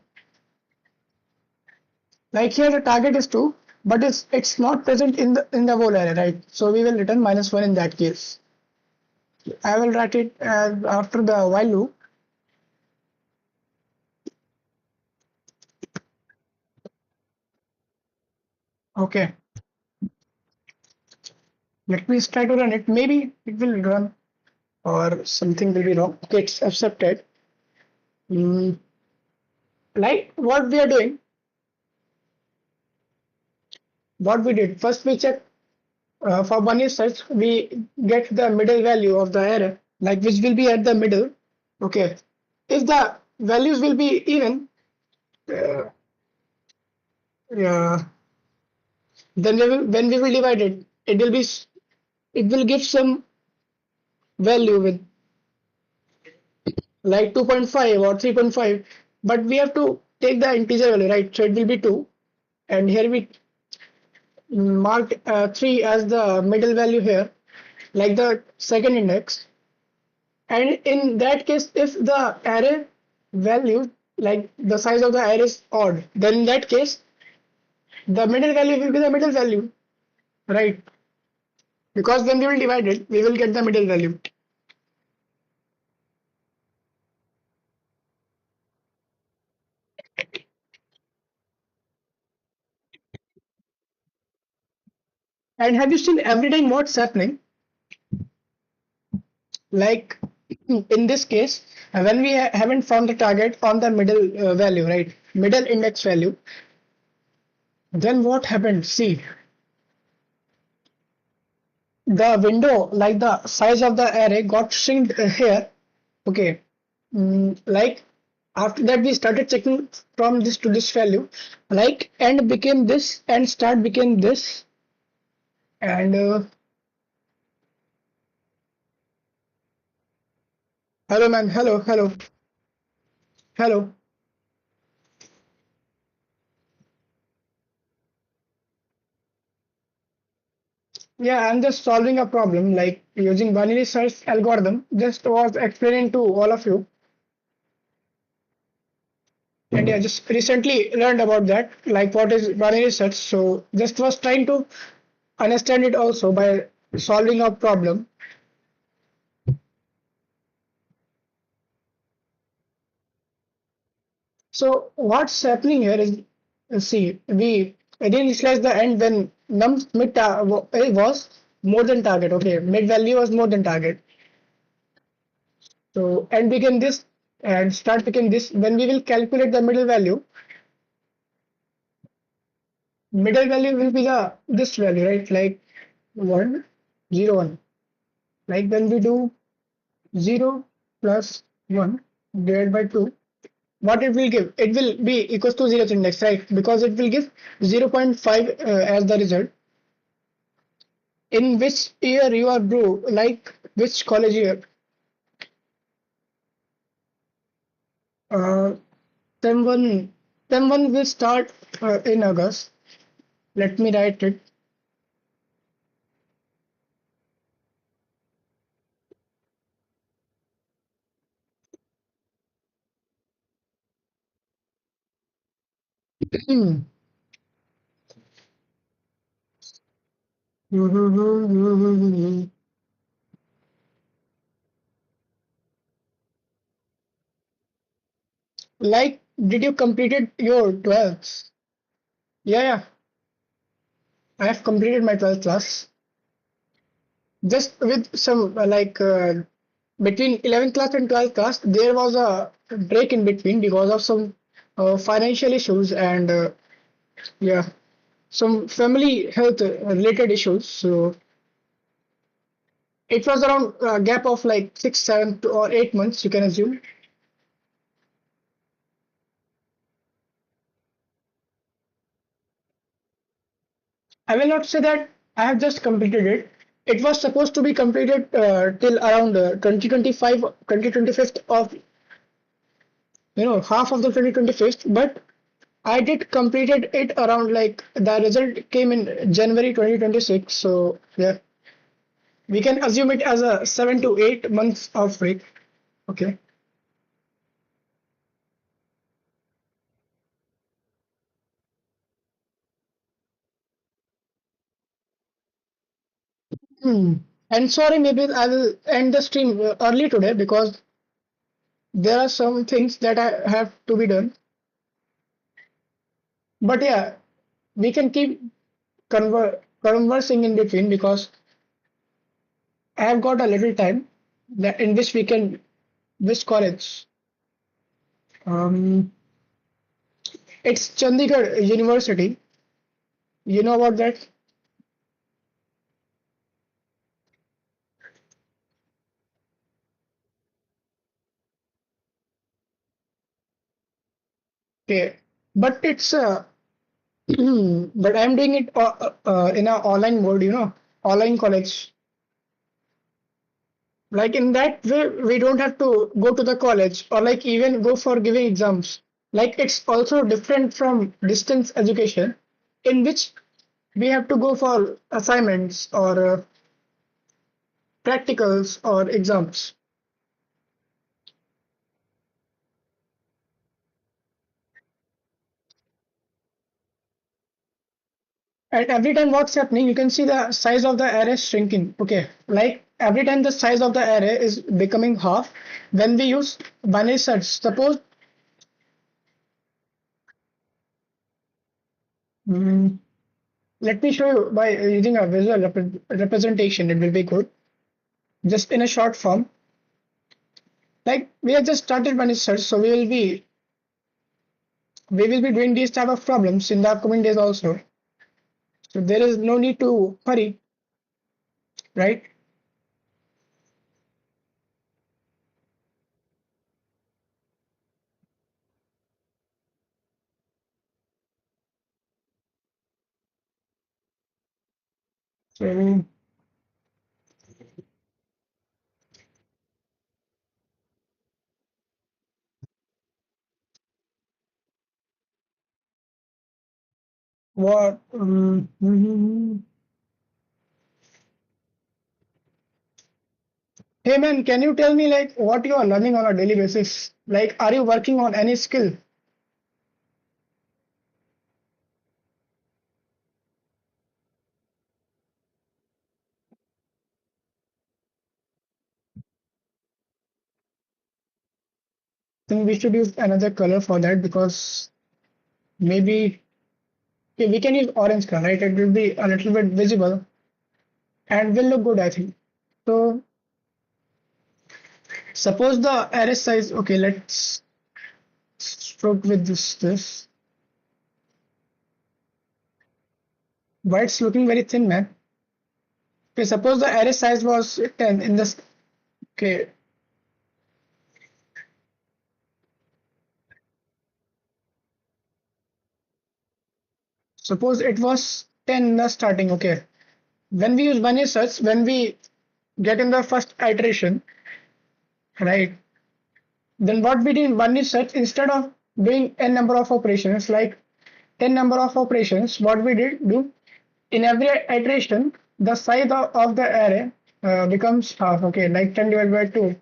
Like here the target is 2, but it's not present in the whole array, right? So we will return minus 1 in that case. I will write it after the while loop. Okay. Let me try to run it. Maybe it will run or something will be wrong. Okay, it's accepted. Mm, like what we did first, we check for bunny search. We get the middle value of the array, like which will be at the middle. Okay, if the values will be even, uh, yeah, then when we will divide it, it will give some value with like 2.5 or 3.5, but we have to take the integer value, right? So it will be 2, and here we marked 3 as the middle value here, like the second index. And in that case, if the array value, like the size of the array is odd, then in that case, the middle value will be the middle value, right? Because when we will divide it, we will get the middle value. And have you seen every time what's happening? Like in this case, when we haven't found the target on the middle value, right? Middle index value, then what happened? See, the window, like the size of the array got shrinked here. Okay. Like after that we started checking from this to this value, like end became this and start became this, and hello man, hello. Yeah, I'm just solving a problem like using binary search algorithm. Just was explaining to all of you, and yeah, just recently learned about that, like what is binary search. So just was trying to understand it also by solving a problem. So what's happening here is, see, we reinitialize the end when num mid was more than target. Okay, mid value was more than target. So end became this and start became this. When we will calculate the middle value will be the this value, right? Like 1, 0, 1. Like when we do 0 plus 1 divided by 2, what it will give? It will be equals to 0th index, right? Because it will give 0.5 as the result. In which year you are bro? Like which college year? Uh, Term one, term one will start in August. Let me write it. Hmm. Like, did you completed your 12th? Yeah, yeah. I have completed my 12th class. Just with some between 11th class and 12th class, there was a break in between because of some financial issues and yeah, some family health related issues. So it was around a gap of like 6, 7 or 8 months, you can assume. I will not say that I have just completed it. It was supposed to be completed till around 2025, 2025th of, half of the 2025th, but I did completed it around like the result came in January 2026. So yeah, we can assume it as a 7 to 8 months of break. Okay. Hmm. And sorry, maybe I will end the stream early today because there are some things that I have to be done. But yeah, we can keep conversing in between because I have got a little time that in which we can which college. Um, it's Chandigarh University. You know about that? Okay, but it's but I'm doing it in a online mode. Online college. Like in that way, we don't have to go to the college or like even go for giving exams. Like it's also different from distance education, in which we have to go for assignments or practicals or exams. And every time what's happening, you can see the size of the array shrinking. Okay, like every time the size of the array is becoming half, when we use binary search, suppose mm, let me show you by using a visual representation, it will be good. Just in a short form, like we have just started binary search, so we will be doing these type of problems in the upcoming days also. So there is no need to hurry, right? So what? Hey man, can you tell me like what you are learning on a daily basis? Like, are you working on any skill? I think we should use another color for that because maybe okay, we can use orange color, right? It will be a little bit visible and will look good, I think. So suppose the array size. Okay, let's stroke with this. Why it's looking very thin, man? Okay, suppose the array size was 10 in this. Okay, suppose it was 10 in the starting. Okay, when we use binary search, when we get in the first iteration, right? Then what we did in binary search, instead of doing n number of operations, like 10 number of operations, what we did do in every iteration, the size of the array becomes half. Okay, like 10 divided by 2,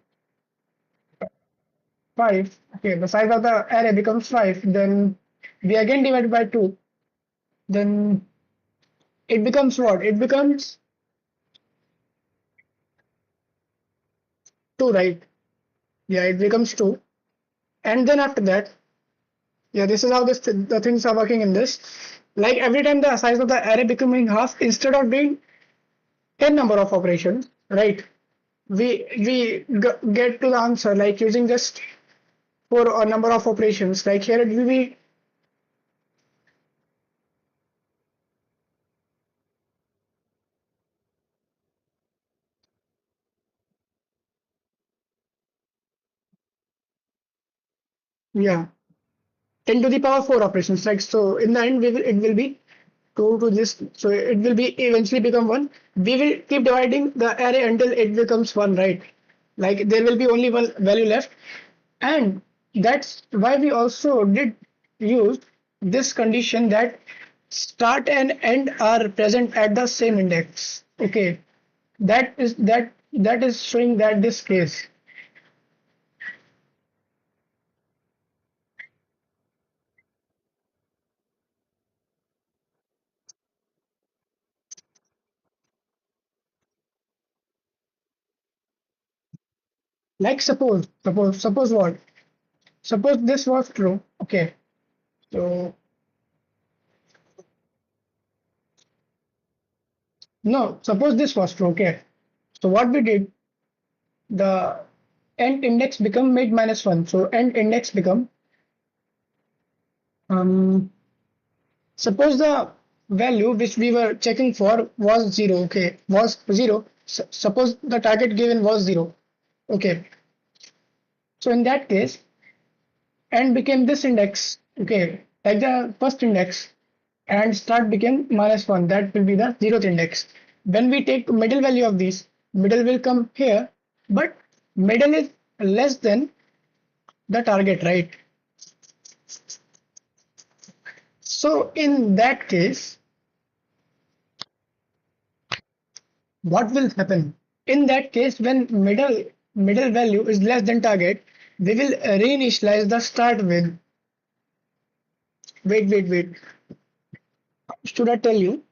5. Okay, the size of the array becomes 5. Then we again divide by 2. Then it becomes what? It becomes 2, right? Yeah, it becomes 2. And then after that, yeah, this is how the things are working in this. Like every time the size of the array becoming half, instead of doing 10 number of operations, right? We get to the answer like using just 4 or number of operations. Like here it will be yeah 10 to the power 4 operations. Like so, in the end, it will be 2 to this. So it will be eventually become 1. We will keep dividing the array until it becomes 1, right? Like there will be only one value left, and that's why we also did use this condition that start and end are present at the same index. Okay, that is showing that this case. Like suppose what? Suppose this was true. Okay, so no, suppose this was true. Okay, So what we did, the end index become mid minus 1. So end index become, suppose the value which we were checking for was 0, okay, was 0. Suppose the target given was 0, okay. So in that case, end became this index, okay, like the first index, and start became minus 1. That will be the 0th index. When we take middle value of these, middle will come here, but middle is less than the target, right? So in that case, what will happen? In that case, when middle value is less than target, we will reinitialize the start with. Wait. Should I tell you?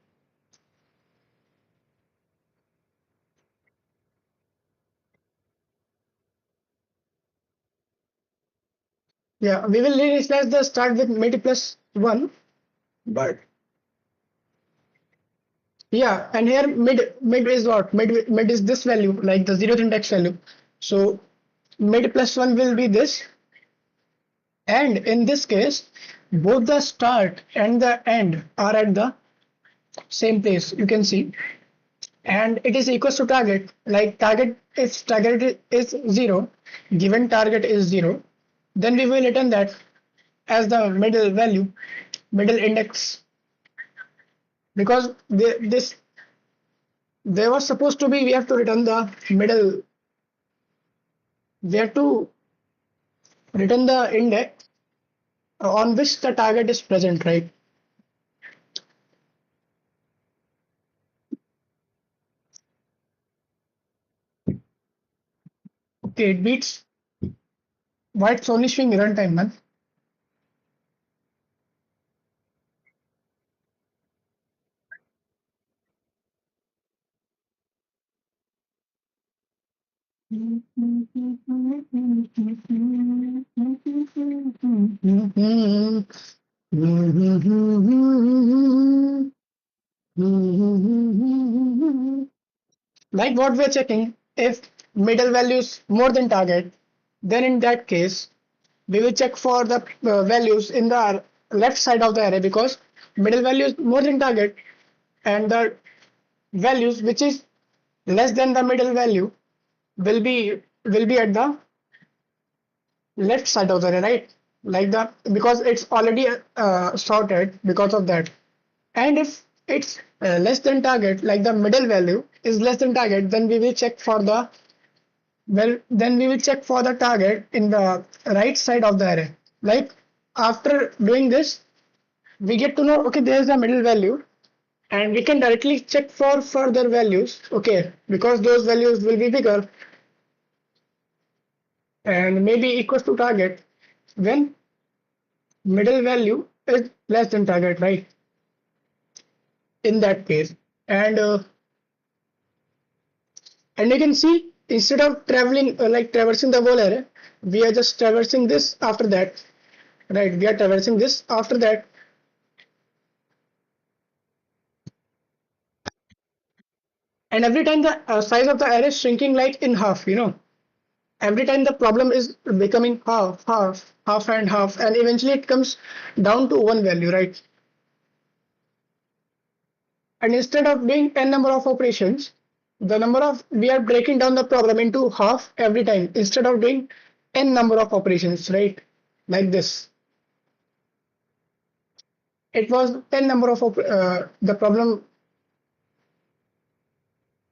Yeah, we will reinitialize the start with mid plus 1, but yeah, and here mid is what? Mid is this value, like the 0th index value. So mid plus 1 will be this, and in this case, both the start and the end are at the same place. You can see, and it is equals to target. Like target is 0, given target is 0, then we will return that as the middle value, middle index, because this there was supposed to be, we have to return the middle, we have to return the index on which the target is present, right? Okay, it beats why it's only showing runtime, man. Like what we're checking, if middle value is more than target, then in that case, we will check for the values in the left side of the array, because middle value is more than target, and the values which is less than the middle value will be at the left side of the array, right? Like the, because it's already sorted because of that. And if it's less than target, like the middle value is less than target, then we will check for the, well, then we will check for the target in the right side of the array. Like after doing this, we get to know, okay, there's the middle value, and we can directly check for further values, okay, because those values will be bigger and maybe equals to target when middle value is less than target, right? In that case, and you can see, instead of traveling like traversing the whole array, we are just traversing this after that, right? We are traversing this after that, and every time the size of the array is shrinking like in half, every time the problem is becoming half, and eventually it comes down to one value, right? And instead of doing n number of operations, the number of, we are breaking down the problem into half every time, instead of doing n number of operations, right? Like this. It was n number of the problem.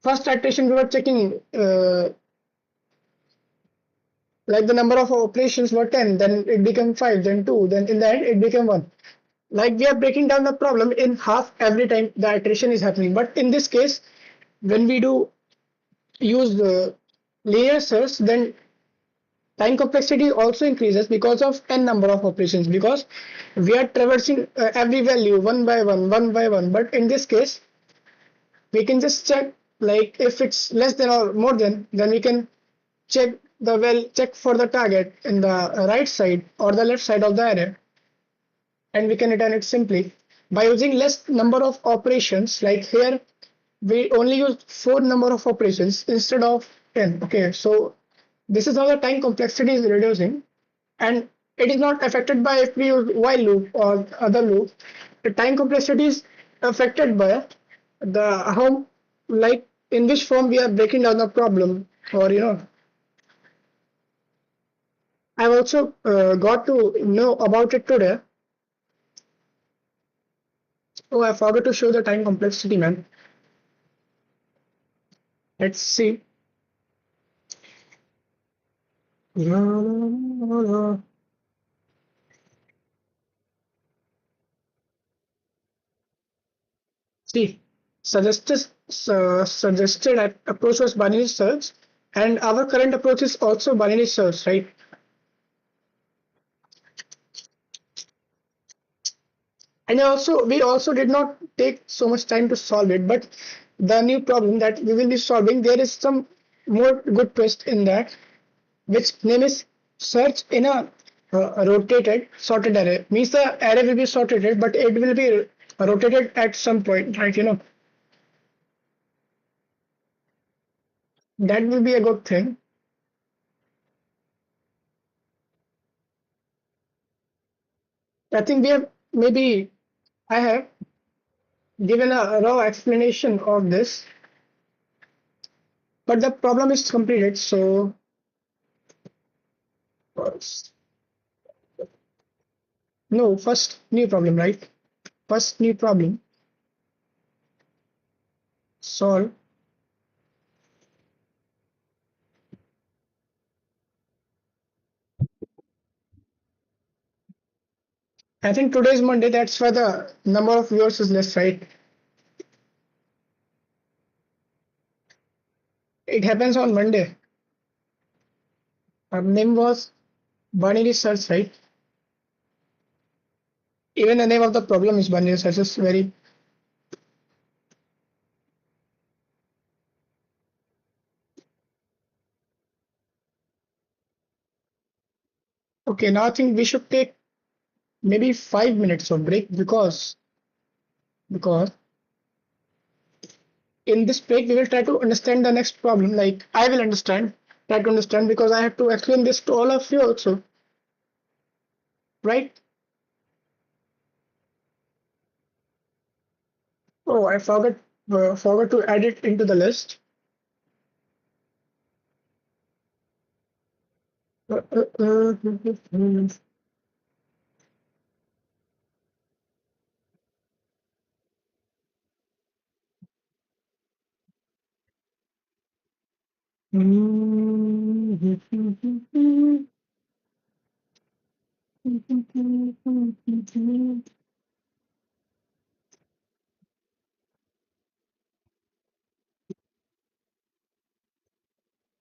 First iteration we were checking like the number of operations were 10, then it became 5, then 2, then in the end it became 1. Like we are breaking down the problem in half every time the iteration is happening. But in this case, when we do use the linear search, then time complexity also increases because of n number of operations, because we are traversing every value one by one. But in this case, we can just check, like if it's less than or more than, then we can check check for the target in the right side or the left side of the array, and we can return it simply by using less number of operations. Like here, we only use 4 number of operations instead of 10. Okay, so this is how the time complexity is reducing, and it is not affected by if we use while loop or other loop. The time complexity is affected by the how, like, in which form we are breaking down the problem, or I've also got to know about it today. Oh, I forgot to show the time complexity, man. Let's see. See, suggested approach was binary search, and our current approach is also binary search, right? And also, we also did not take so much time to solve it, but the new problem that we will be solving, there is some more good twist in that, which name is search in a rotated sorted array. Means the array will be sorted, but it will be rotated at some point, right? That will be a good thing. I think we have maybe I have given a raw explanation of this, but the problem is completed. So no, first new problem, right? First new problem solve. I think today is Monday. That's why the number of viewers is less, right? It happens on Monday. Our name was binary search, right? Even the name of the problem is binary search. Is very okay. Now I think we should take maybe 5 minutes of break because in this break we will try to understand the next problem. Like I will try to understand because I have to explain this to all of you also, right? Oh, I forgot to add it into the list.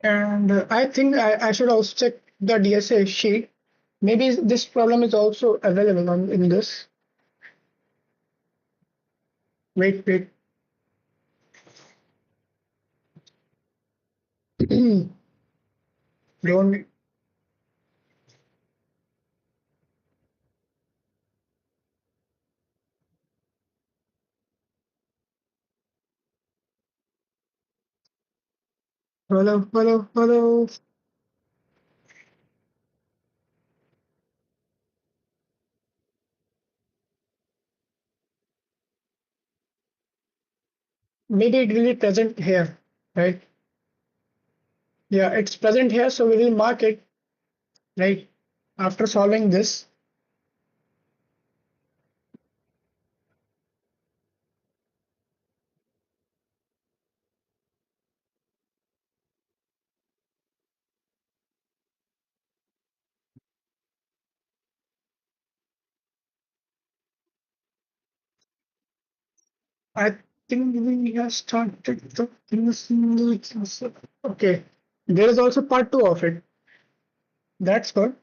And I think I should also check the DSA sheet. Maybe this problem is also available in this. Wait. Don't hello. Maybe it will be present here, right? Yeah, it's present here, so we will mark it, right? After solving this, I think we have started the things. Okay, there is also part two of it. That's good.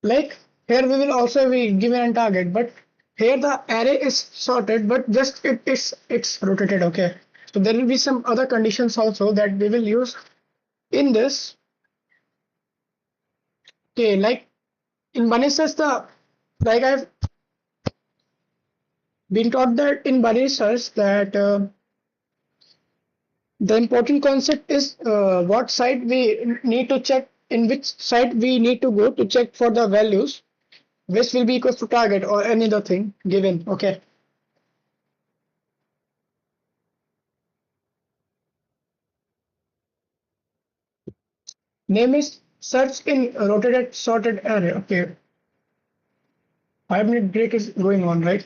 Like here we will also be given a target, but here the array is sorted, but just it's rotated. Okay, so there will be some other conditions also that we will use in this. Okay, like in binary search, the like I've been taught that in binary search that the important concept is what site we need to check, in which site we need to go to check for the values which will be equal to target or any other thing given. Okay. Name is search in rotated sorted array. Okay. 5 minute break is going on, right?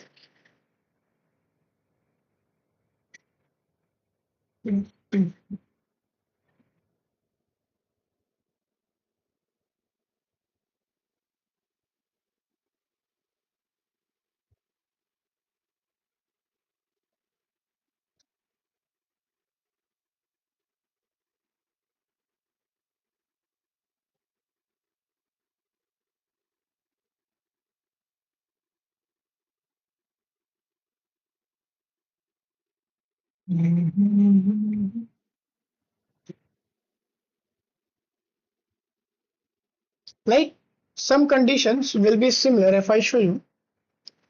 Like some conditions will be similar if I show you.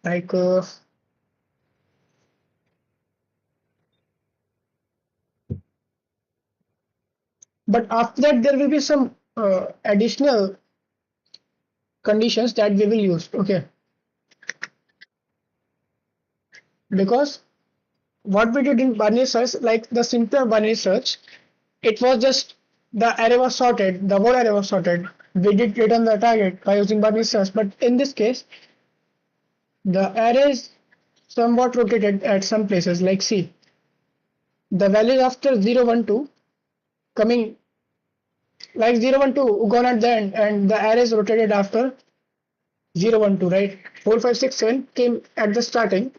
Like but after that there will be some additional conditions that we will use. Okay. Because what we did in binary search, like the simpler binary search, it was just the array was sorted, the whole array was sorted. We did return the target by using binary search, but in this case, the array is somewhat rotated at some places. Like see, the values after 0, 1, 2 coming like 0, 1, 2 gone at the end, and the array is rotated after 0, 1, 2, right? 4, 5, 6, 7 came at the starting,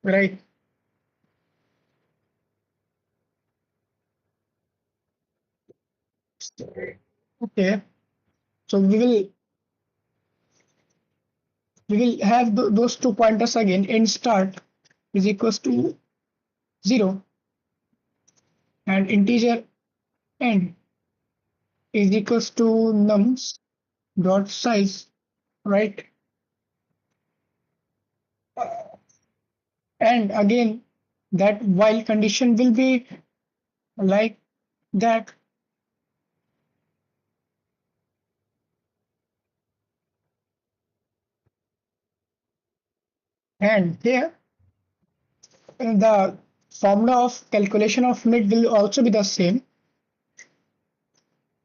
right? Okay, so we will have those two pointers again. In start is equals to 0 and integer end is equals to nums dot size, right? And again, that while condition will be like that. And here the formula of calculation of mid will also be the same.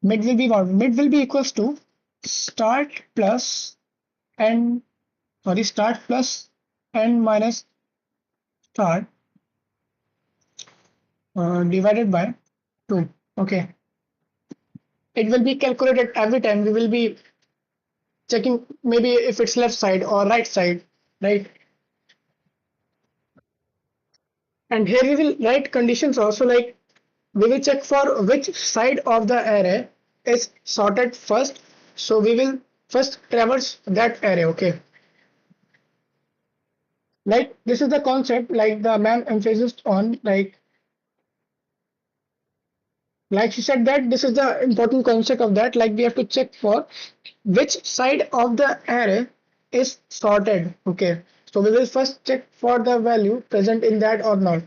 Mid will be what? Mid will be equals to start plus n, sorry, start plus n minus start divided by 2. Okay. It will be calculated every time. We will be checking maybe if it's left side or right side, right? And here we will write conditions also, like we will check for which side of the array is sorted first. So we will first traverse that array. Okay. Like this is the concept, like the man emphasized on, like she said that this is the important concept of that, like we have to check for which side of the array is sorted. Okay, so we will first check for the value present in that or not.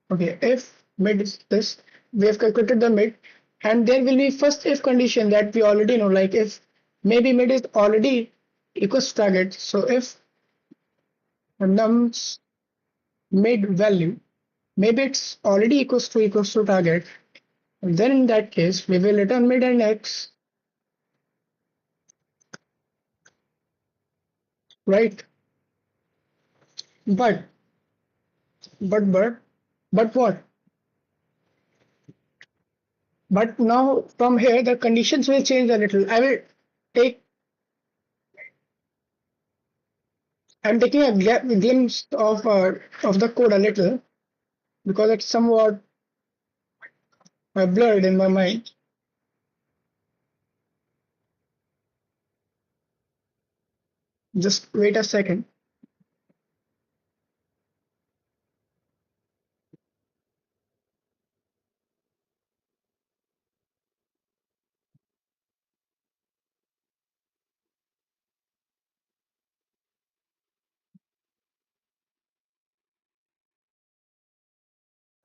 Okay, if mid is this, we have calculated the mid, and there will be first if condition that we already know, like if maybe mid is already equals to target. So if nums mid value, maybe it's already equals to target, then in that case we will return mid and x, right? But but but but what? But now from here the conditions will change a little. Take I'm taking a glimpse of the code a little because it's somewhat blurred in my mind. Just wait a second.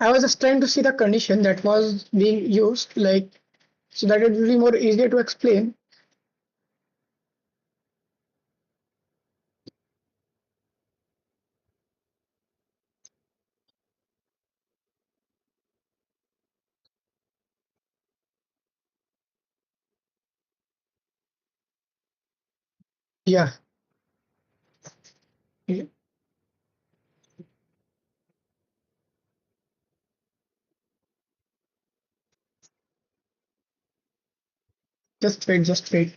I was just trying to see the condition that was being used, like, so that it will be more easier to explain. Yeah. Yeah. Just wait, just wait.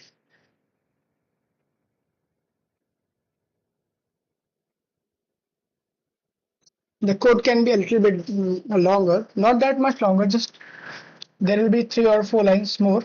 The code can be a little bit longer, not that much longer, just there will be 3 or 4 lines more.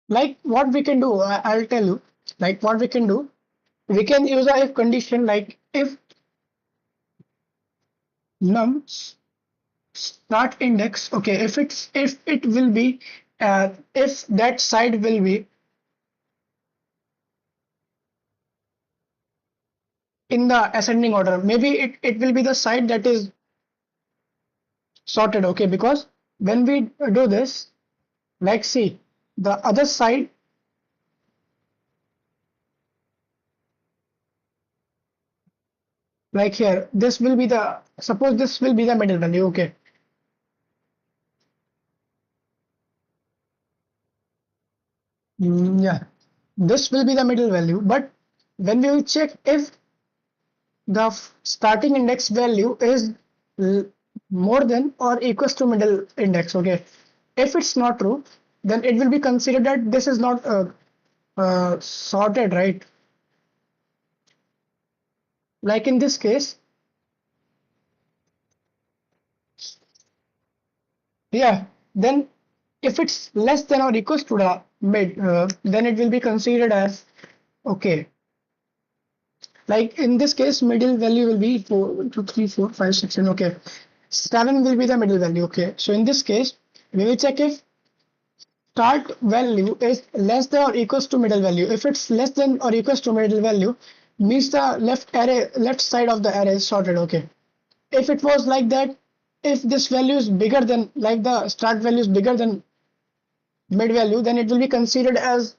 Like what we can do, I'll tell you, like what we can do, we can use a if condition, like if num start index, okay, if it will be, if that side will be in the ascending order, maybe it will be the side that is sorted, okay, because when we do this, like see, the other side, like here, this will be the, suppose this will be the middle value, okay. Yeah, this will be the middle value, but when we will check if the starting index value is more than or equals to middle index, okay, if it's not true, then it will be considered that this is not sorted, right? Like in this case, yeah, then if it's less than or equals to the mid, then it will be considered as okay. Like in this case, middle value will be 4, 1, 2, 3, 4, 5, 6, 7. Okay, 7 will be the middle value. Okay, so in this case, we will check if start value is less than or equals to middle value. If it's less than or equals to middle value, means the left side of the array is sorted. Okay, if it was like that, if this value is bigger than, like the start value is bigger than mid value, then it will be considered as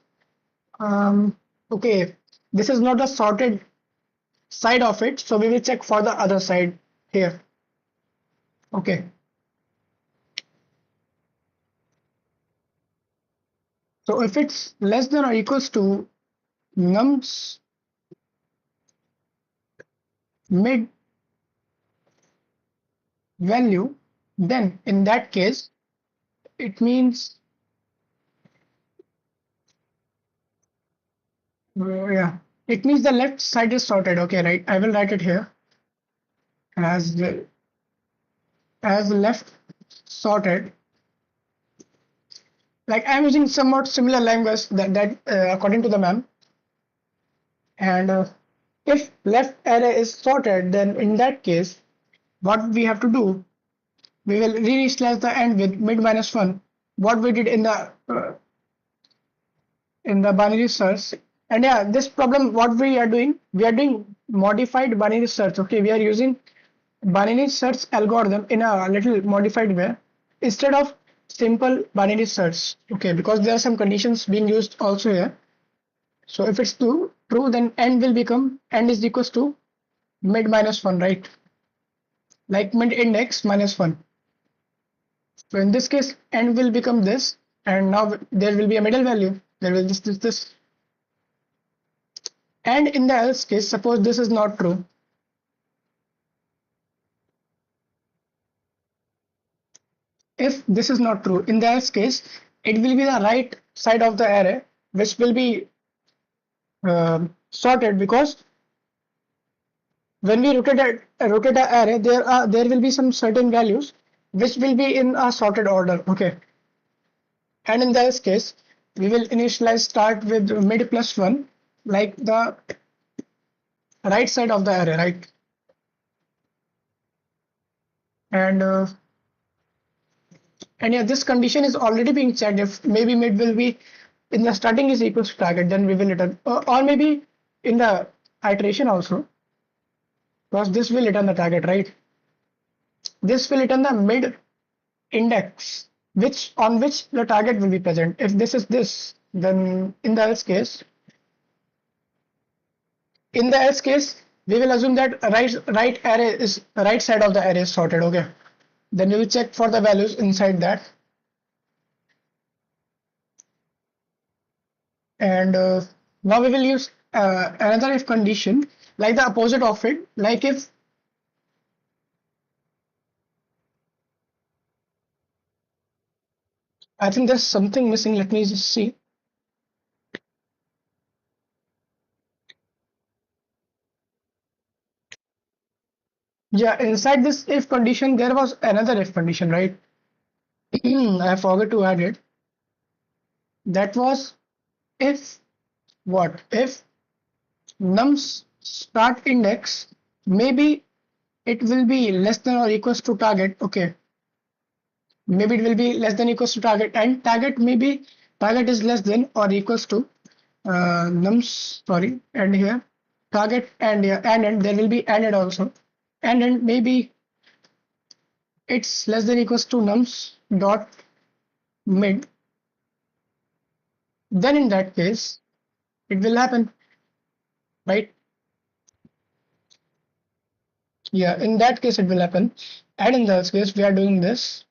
okay, this is not a sorted side of it, so we will check for the other side here. Okay, so if it's less than or equals to nums mid value, then in that case it means yeah, it means the left side is sorted. Okay, right, I will write it here as as left sorted. Like I'm using somewhat similar language that according to the ma'am. And if left array is sorted, then in that case, what we have to do, we will re-slash the end with mid minus 1, what we did in the binary search. And yeah, this problem, what we are doing modified binary search. Okay, we are using binary search algorithm in a little modified way instead of simple binary search. Okay, because there are some conditions being used also here. So if it's true, then end will become end is equals to mid minus 1, right? Like mid index minus 1. So in this case, end will become this, and now there will be a middle value. There will this. And in the else case, suppose this is not true. If this is not true, in the else case, it will be the right side of the array, which will be sorted, because when we rotate a array, there will be some certain values which will be in a sorted order. Okay. And in this case, we will initialize start with mid plus 1, like the right side of the array, right? And yeah, this condition is already being checked. If maybe mid will be in the starting is equals to target, then we will return, or maybe in the iteration also, because this will return the target, right? This will return the mid index, which on which the target will be present. If this is this, then in the else case, we will assume that right array is right side of the array is sorted. Okay. Then we will check for the values inside that, and now we will use another if condition, like the opposite of it. Like if I think there's something missing. Let me just see. Yeah, inside this if condition, there was another if condition, right? I forgot to add it. That was if what? If num's start index, maybe it will be less than or equals to target. Okay. Maybe it will be less than equals to target, and target is less than or equals to nums, sorry, and here target, and here and there will be and also, and maybe it's less than equals to nums dot mid. Then in that case it will happen, right? Yeah, in that case it will happen, and in that case we are doing this.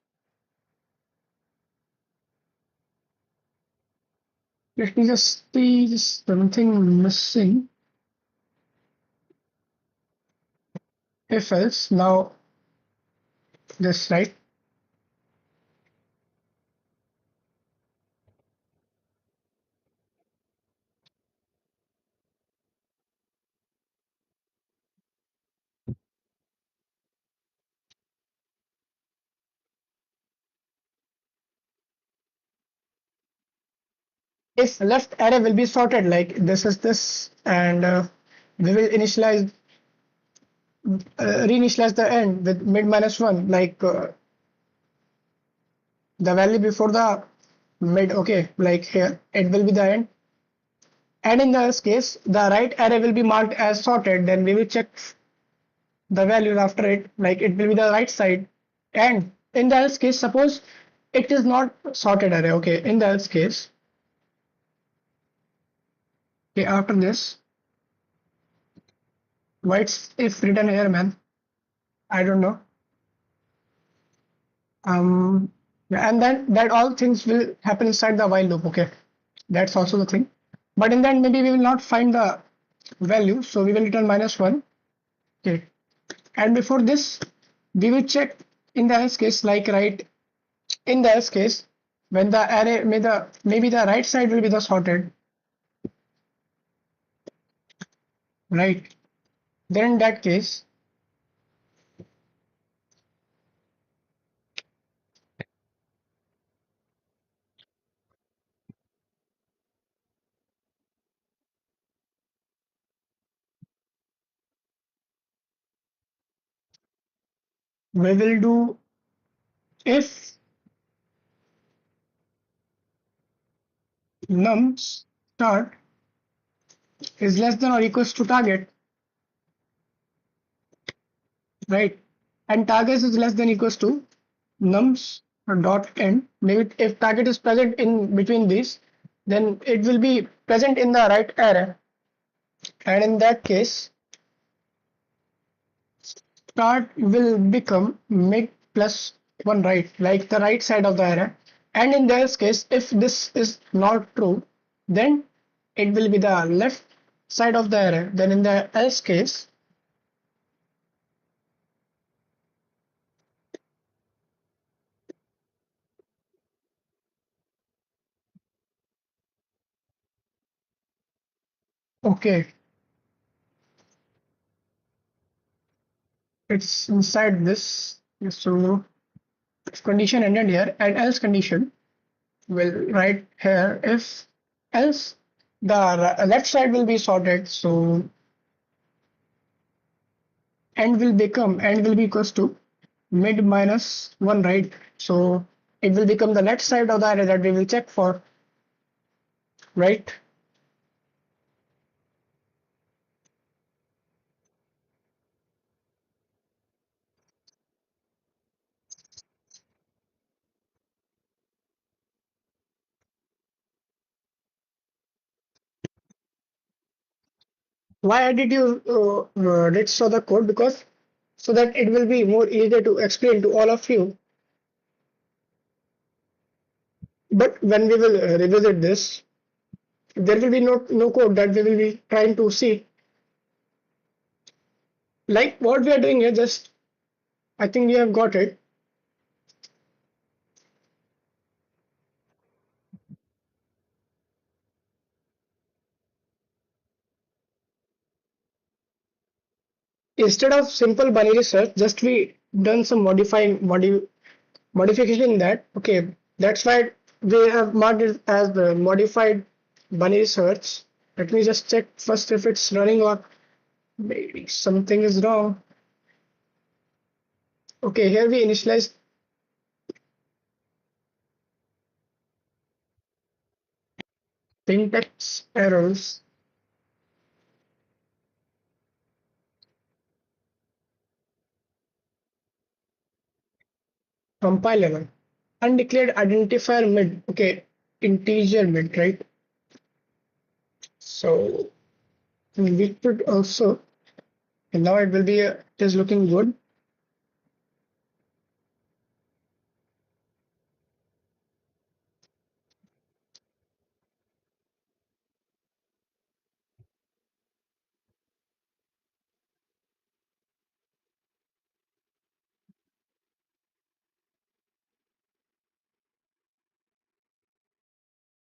Let me just see something missing. If else, now this, right? If left array will be sorted like this is this, and we will reinitialize the end with mid minus 1, like the value before the mid. Okay, like here it will be the end, and in this case the right array will be marked as sorted. Then we will check the values after it, like it will be the right side. And in the else case, suppose it is not sorted array. Okay, in the else case, okay, after this, what's if written here, man? I don't know. Yeah, and then that all things will happen inside the while loop. Okay, that's also the thing. But in the end, maybe we will not find the value, so we will return minus 1. Okay, and before this, we will check in the else case, like right in the else case, when the array maybe the right side will be the sorted, right? Then in that case, we will do if num start is less than or equals to target, right? And target is less than equals to nums dot end. Maybe if target is present in between these, then it will be present in the right array. And in that case, start will become mid plus 1, right? Like the right side of the array. And in this case, if this is not true, then it will be the left side of the array. Then in the else case, okay, it's inside this. So if condition ended here and else condition, we'll write here if else the left side will be sorted. So end will be equals to mid minus 1, right? So it will become the left side of the array that we will check for, right? Why did you did show the code? Because so that it will be more easier to explain to all of you. But when we will revisit this, there will be no code that we will be trying to see. Like what we are doing here, just I think you have got it. Instead of simple binary search, just we done some modification in that. Okay, that's why we have marked it as the modified binary search. Let me just check first if it's running or maybe something is wrong. Okay, here we initialize syntax errors, compile level, undeclared identifier mid. Okay, integer mid, right? So we could also, and now it will be, it is looking good.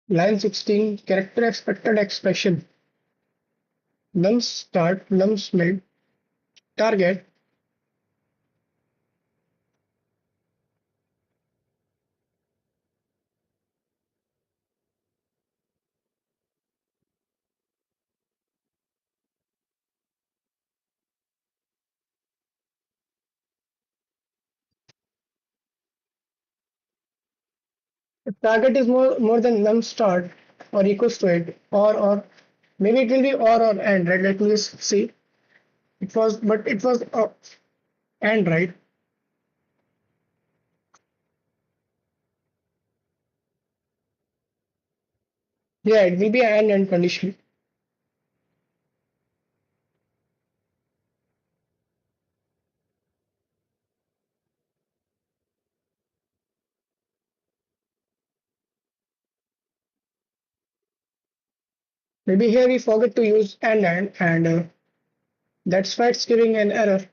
Line 16, character expected expression, num start, num mid, target. If target is more than num start or equals to it, or maybe it will be or and, right? Let me just see. It was, but it was and, right? Yeah, it will be an and condition. Maybe here we forget to use and that's why it's giving an error.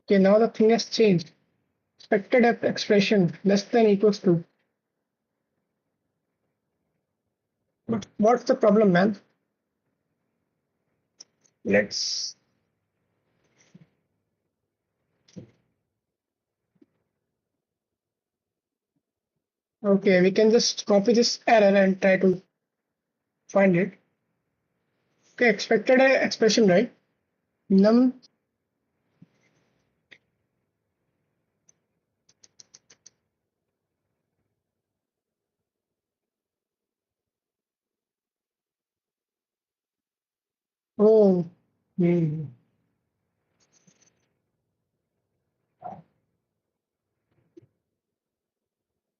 Okay, now the thing has changed. Expected expression less than equals to. But what's the problem, man? Let's. Okay, we can just copy this error and try to find it. Okay, expected expression, right? Num. Oh, hmm.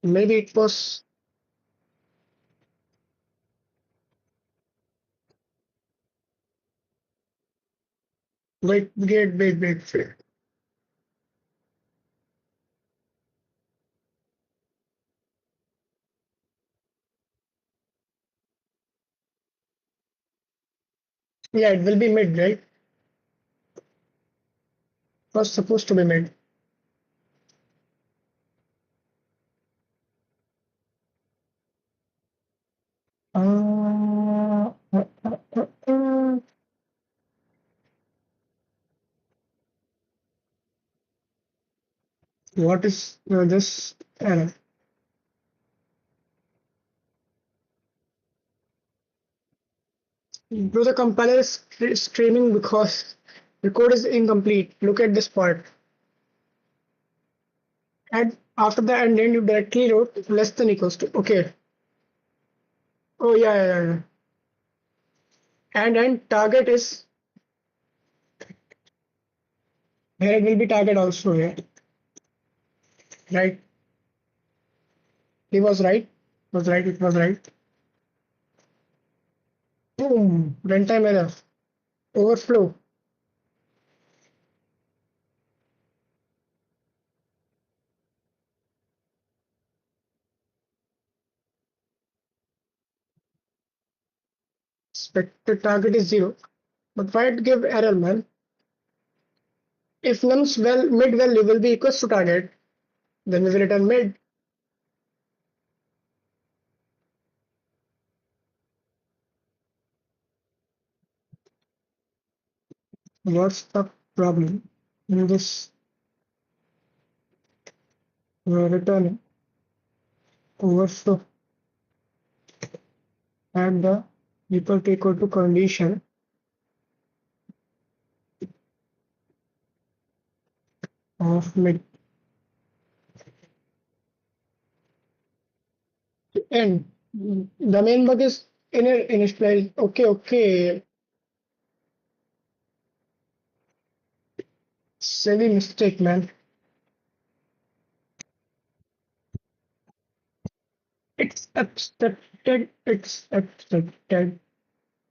Maybe it was. Wait. Yeah, it will be mid, right? Was supposed to be mid. Uh, uh, uh, What is this error? Bro, the compiler is screaming because the code is incomplete. Look at this part. And after the and then you directly wrote less than equals to. Okay. Oh yeah. And then target is here. It will be target also here. Right. He was right. Was right. It was right. Boom. Runtime error. Overflow. Expected target is 0. But why it give error, man? If num's mid value will be equals to target, then we will return mid. What's the problem in this return overflow and the equal to condition of mid end. The main bug is initialize. Okay. Silly mistake, man. It's abstracted. It's abstracted.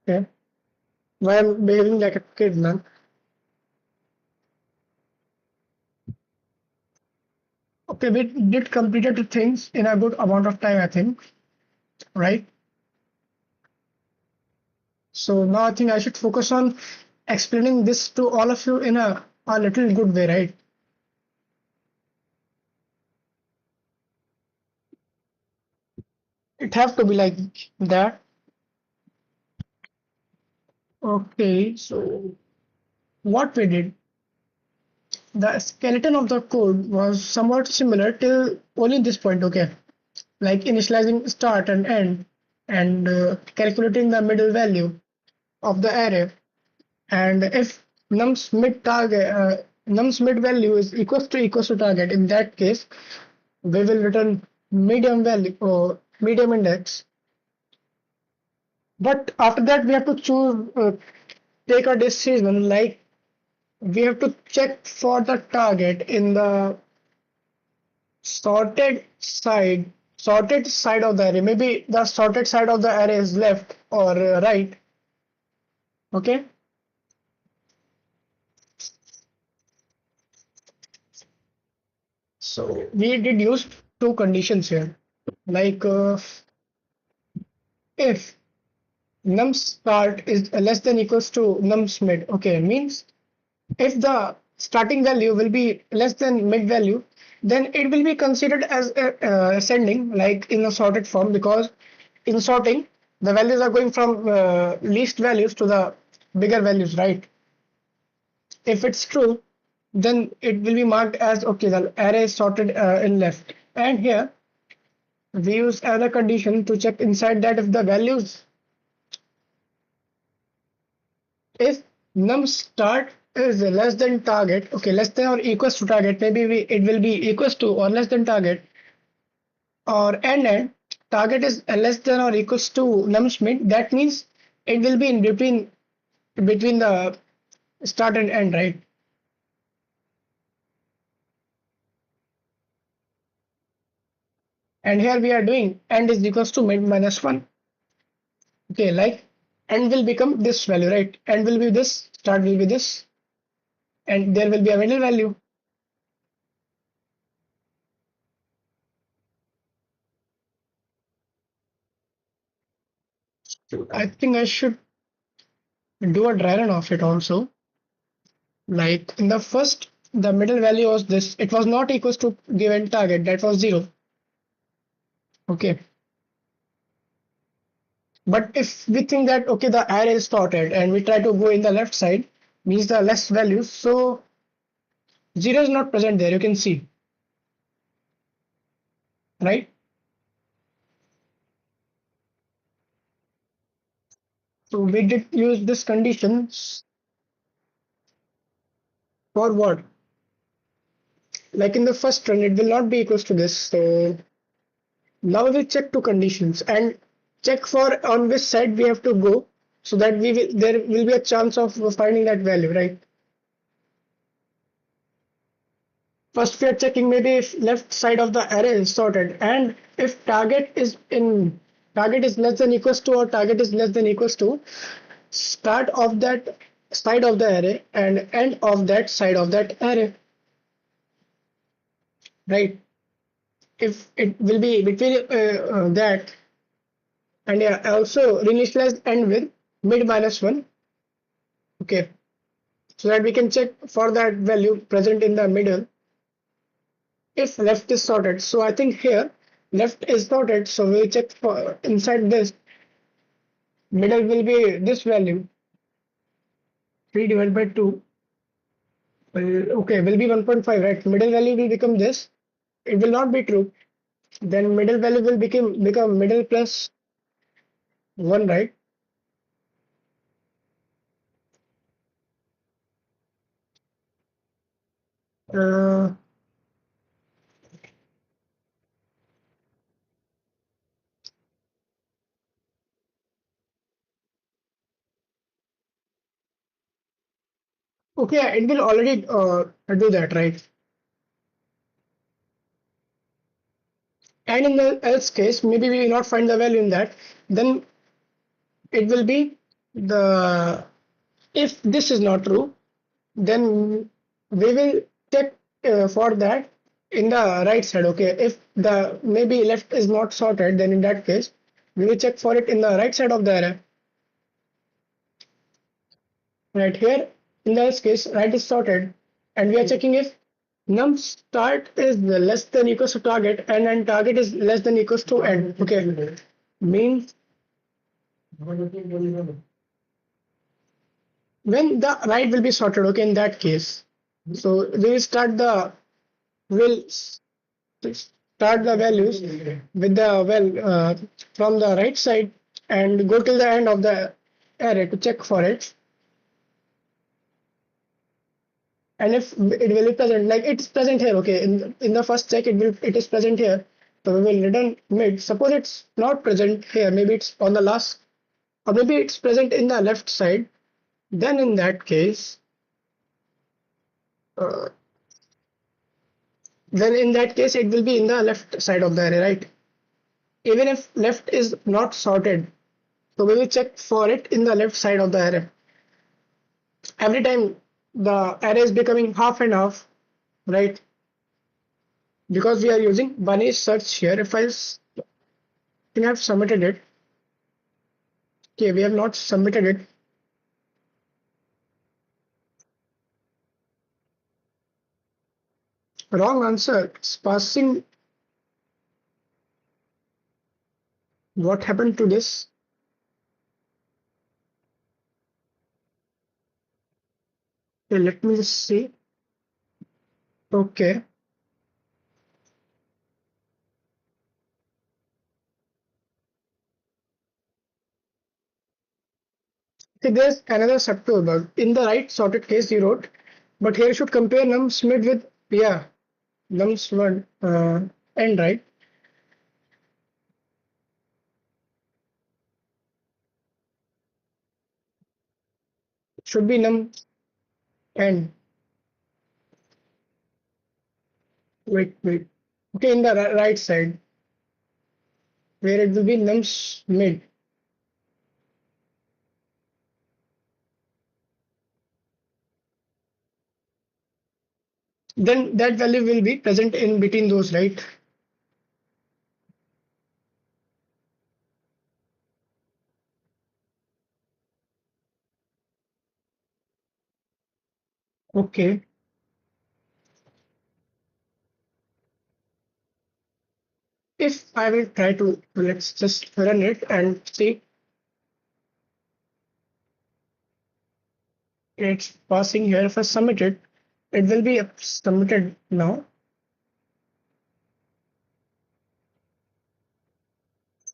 Okay. Why I'm behaving like a kid, man. Okay, we did completed the things in a good amount of time, I think. Right? So now I think I should focus on explaining this to all of you in a little good way, right? It have to be like that. Okay, so what we did, the skeleton of the code was somewhat similar till only this point, okay? Like initializing start and end and calculating the middle value of the array. And if num's mid value is equals to target, in that case, we will return medium value or medium index. But after that, we have to choose, take a decision like we have to check for the target in the sorted side of the array. Maybe the sorted side of the array is left or right. Okay. So we did use two conditions here. Like if num start is less than equals to nums mid. Okay, means if the starting value will be less than mid value, then it will be considered as ascending, like in a sorted form, because in sorting, the values are going from least values to the bigger values, right? If it's true, then it will be marked as okay, the array is sorted in left. And here, we use another condition to check inside that if the values, if num start is less than target, okay, less than or equals to target, maybe it will be equals to or less than target, or end target is less than or equals to nums mid, that means it will be in between the start and end, right? And here we are doing end is equals to mid minus 1. Okay, like end will become this value, right? End will be this, start will be this, and there will be a middle value. I think I should do a dry run of it also. Like in the first, the middle value was this. It was not equals to given target. That was 0. Okay. But if we think that, okay, the array is sorted and we try to go in the left side, means the less values. So 0 is not present there. You can see. right? So we did use this conditions for what? Like in the first run, it will not be equals to this. So now we check two conditions and check for on which side we have to go so that there will be a chance of finding that value, right? First we are checking maybe if left side of the array is sorted and if target is less than equals to or target is less than equals to start of that side of the array and end of that side of that array, right? If it will be between that, and yeah, also reinitialize end with mid minus 1, okay, so that we can check for that value present in the middle if left is sorted. So I think here left is sorted, so we'll check for inside this middle will be this value 3 divided by 2. Okay, will be 1.5, right? Middle value will become this. It will not be true. Then middle value will become middle plus 1, right? Uh, okay, it will already do that, right? And in the else case, maybe we will not find the value in that. Then it will be the if this is not true, then we will check for that in the right side. Okay, if the maybe left is not sorted, then in that case we will check for it in the right side of the array. Right here in this case right is sorted and we are checking if num start is less than equals to target and then target is less than equals to end. Okay, means when the right will be sorted, okay, in that case, so we will will start the values with the from the right side and go till the end of the array to check for it. And if it will be present, like it's present here, okay, in the first check it is present here, so we will return mid. Suppose it's not present here, maybe it's on the last, or maybe it's present in the left side, then in that case uh, it will be in the left side of the array, right? Even if left is not sorted, so we will check for it in the left side of the array every time the array is becoming half and half, right? Because we are using binary search here. If I think I've submitted it, okay, we have not submitted it. Wrong answer. It's passing. What happened to this? Okay, let me just see. Okay. Okay, there's another subtool bug. In the right sorted case you wrote, but here you should compare nums mid with, yeah, nums mid end, right? It should be num end. Wait. Okay, in the right side, where it will be nums mid. Then that value will be present in between those, right? Okay. If I will try to, let's just run it and see it's passing here. If I submit it, it will be submitted now.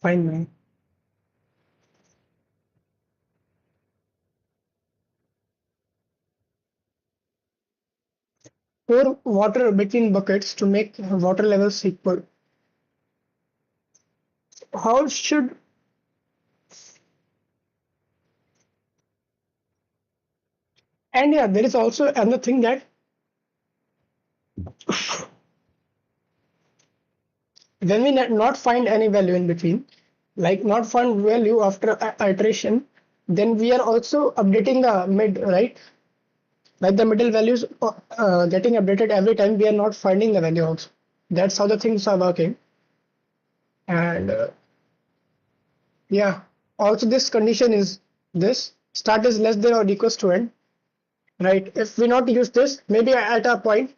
Fine, man. Pour water between buckets to make water levels equal. How should and yeah, there is also another thing that when we not find any value in between, like not find value after iteration, then we are also updating the mid, right? Like the middle values getting updated every time we are not finding the value also. That's how the things are working. And yeah, also this condition is this start is less than or equals to end, right? If we not use this, maybe at a point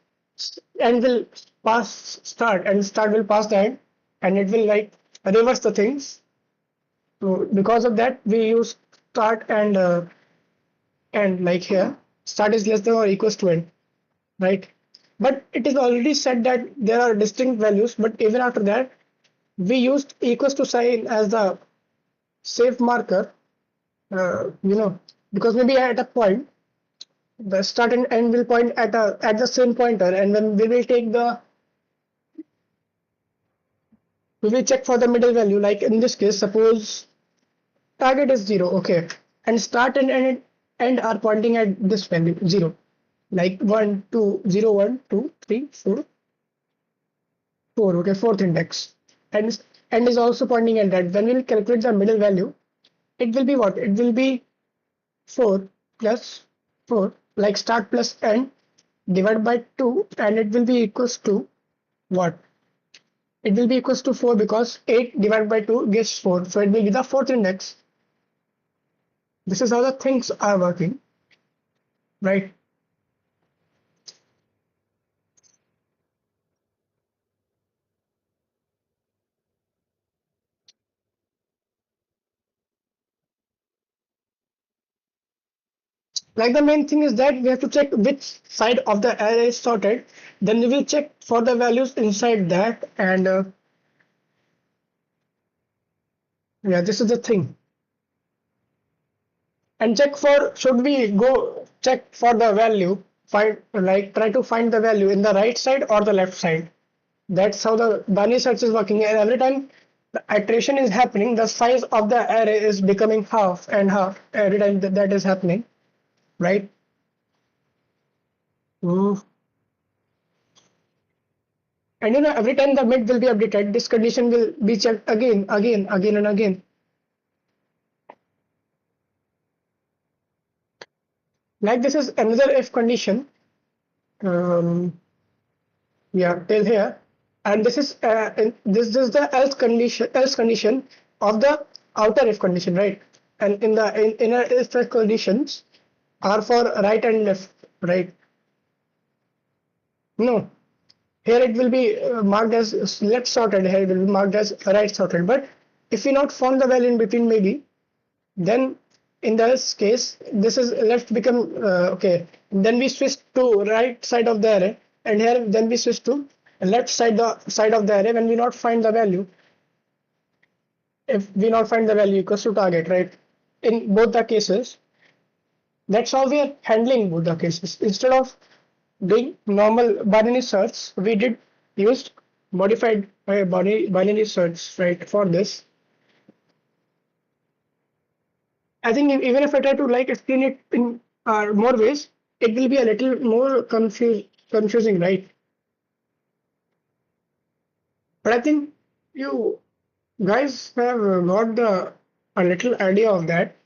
end will pass start and start will pass the end and it will like reverse the things. So because of that, we use start and like here, start is less than or equals to end, right? But it is already said that there are distinct values, but even after that, we used equals to sign as the safe marker, because maybe at a point, the start and end will point at the same pointer, and when we will take the we will check for the middle value. Like in this case, suppose target is 0, okay, and start and end are pointing at this value 0, like 1 2 0 1 2 3 4 4, okay, fourth index, and end is also pointing at that. When we'll calculate the middle value, it will be what? It will be 4 plus 4, like start plus end divided by 2, and it will be equals to what? It will be equals to 4 because 8 divided by 2 gives 4. So it will be the fourth index. This is how the things are working, right? Like the main thing is that we have to check which side of the array is sorted. Then we will check for the values inside that, and yeah, this is the thing. And check for should we go check for the value, find like try to find the value in the right side or the left side. That's how the binary search is working. And every time the iteration is happening, the size of the array is becoming half and half every time that is happening, right? Mm. And every time the mid will be updated, this condition will be checked again and again. Like this is another if condition. Um, yeah, till here, and this is this is the else condition of the outer if condition, right? And in the inner if conditions are for right and left, right? No, here it will be marked as left sorted. Here it will be marked as right sorted. But if we not found the value in between, maybe then in this case this is left become okay. Then we switch to right side of the array, and here then we switch to left side of the array when we not find the value. If we not find the value equals to target, right? In both the cases, that's how we are handling both the cases. Instead of doing normal binary search, we did used modified binary search, right? For this, I think even if I try to like explain it in more ways, it will be a little more confusing, right? But I think you guys have got a little idea of that.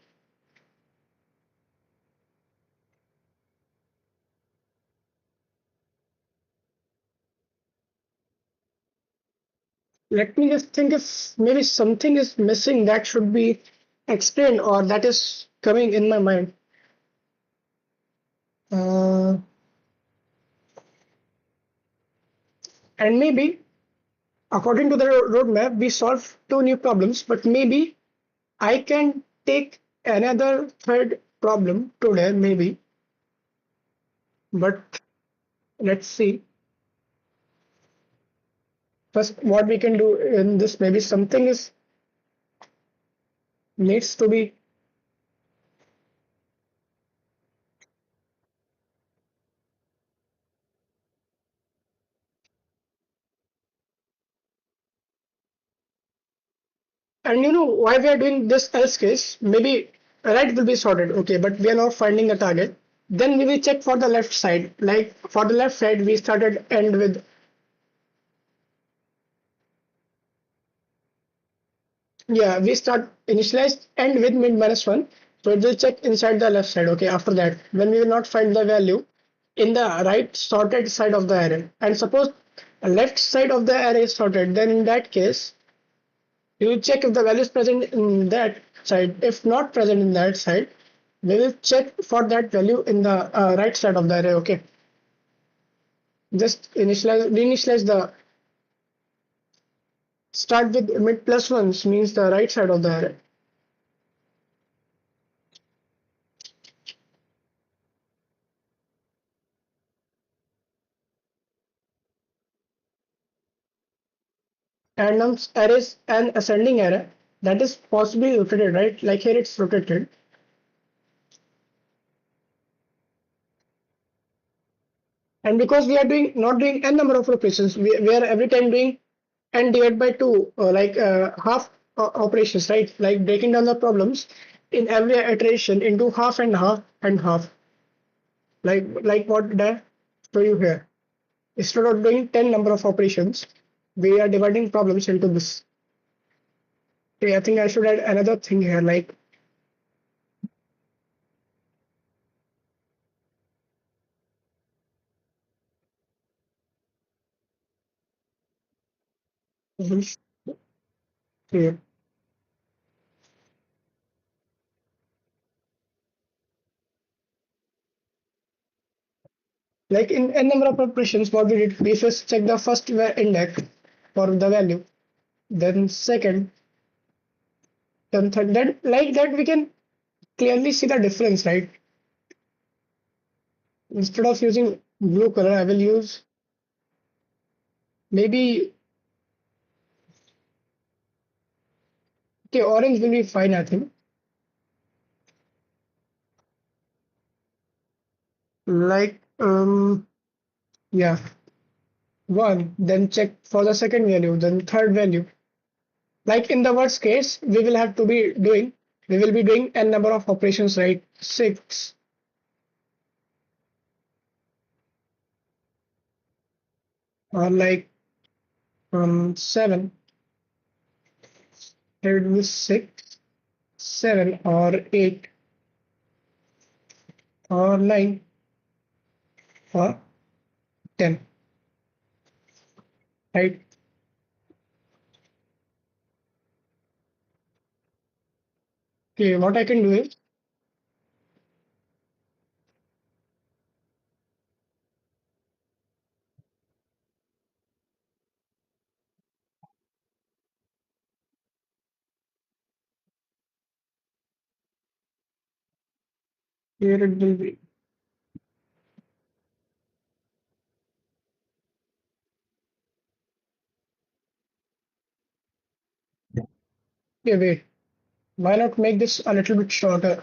Let me just think if maybe something is missing that should be explained or that is coming in my mind. Uh, and maybe according to the roadmap, we solve two new problems, but maybe I can take another third problem today, maybe. But let's see. First, what we can do in this, maybe something is needs to be. And you know why we are doing this else case? Maybe right will be sorted, okay, but we are not finding the target. Then we will check for the left side. Like for the left side, we started end with, yeah, we start initialize end with mid minus one. So it will check inside the left side, okay. After that, when we will not find the value in the right sorted side of the array, and suppose left side of the array is sorted, then in that case we will check if the value is present in that side. If not present in that side, we will check for that value in the right side of the array. Okay, just reinitialize the start with mid plus ones means the right side of the array. And array is an ascending array that is possibly rotated, right? Like here it's rotated. And because we are doing not doing n number of operations, we are every time doing n divided by 2, like half operations, right? Like breaking down the problems in every iteration into half and half and half. Like what did I show you here? Instead of doing 10 number of operations, we are dividing problems into this. Okay, I think I should add another thing here, like mhm, here. Like in n number of operations, what we did, we first check the first index for the value, then second, then third. Then like that we can clearly see the difference, right? Instead of using blue color, I will use maybe, okay, orange will be fine, I think. Like yeah, one, then check for the second value, then third value. Like in the worst case, we will be doing n number of operations, right? Six, or like seven. Here it will be six, seven, or eight, or nine, or 10, right? Okay, what I can do is, here it will be, okay, wait, why not make this a little bit shorter?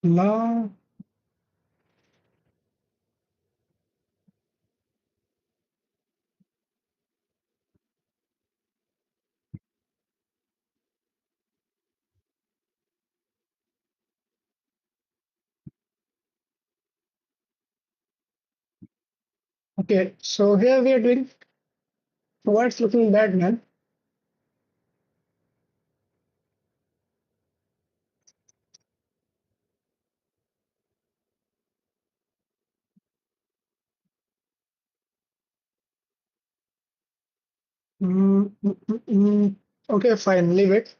Now, okay, so here we are doing, what's looking bad, man? Mm, mm, mm, mm. Okay, fine, leave it.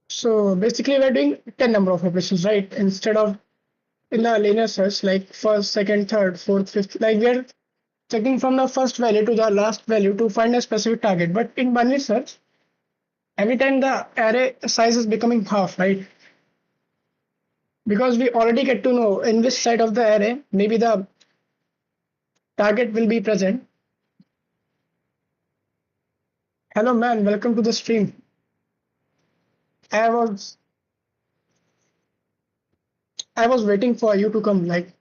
So basically we're doing 10 number of operations, right? Instead of in the linear search, like first, second, third, fourth, fifth, like we're checking from the first value to the last value to find a specific target. But in binary search, every time the array size is becoming half, right? Because we already get to know in which side of the array maybe the target will be present. Hello man, welcome to the stream. I was I was waiting for you to come. Like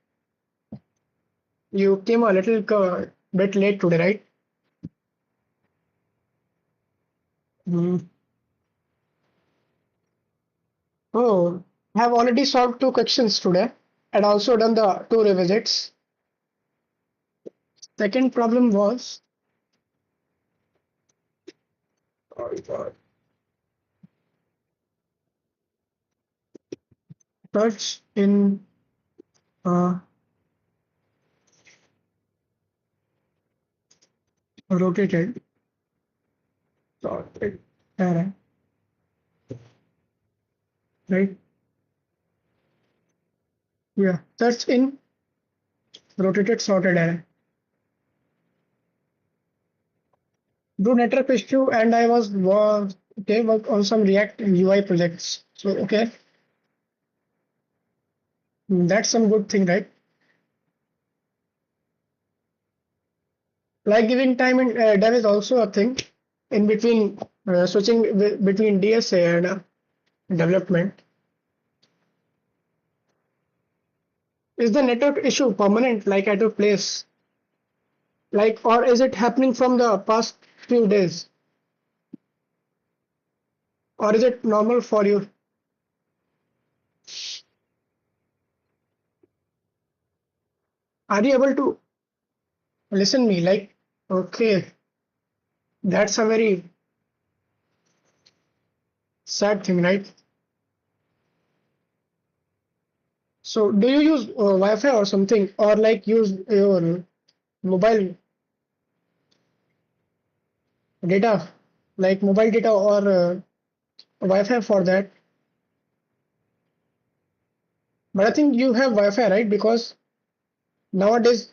you came a little bit late today, right? Hmm. Oh, I have already solved two questions today and also done the two revisits. Second problem was oh God, search in uh, rotated sorted array, right? Yeah, search in rotated sorted array. Do network issue and I was okay work on some React UI projects. So okay, that's some good thing, right? Like giving time in dev is also a thing in between switching between DSA and development. Is the network issue permanent, like at your place, like, or is it happening from the past few days, or is it normal for you? Are you able to listen me? Like, okay, that's a very sad thing, right? So, do you use Wi-Fi or something, or like use your mobile data, like mobile data or Wi-Fi for that? But I think you have Wi-Fi, right? Because nowadays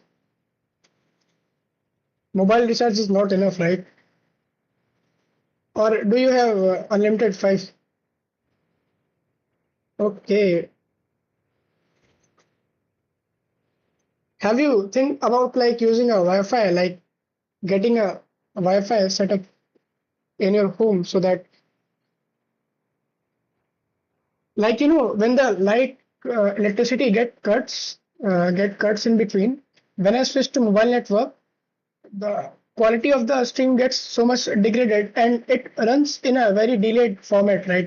mobile recharge is not enough, right? Or do you have unlimited 5? Okay. Have you think about like using a Wi-Fi, like getting a Wi-Fi set up in your home so that, like when the light electricity get cuts in between. When I switch to mobile network, the quality of the stream gets so much degraded and it runs in a very delayed format, right?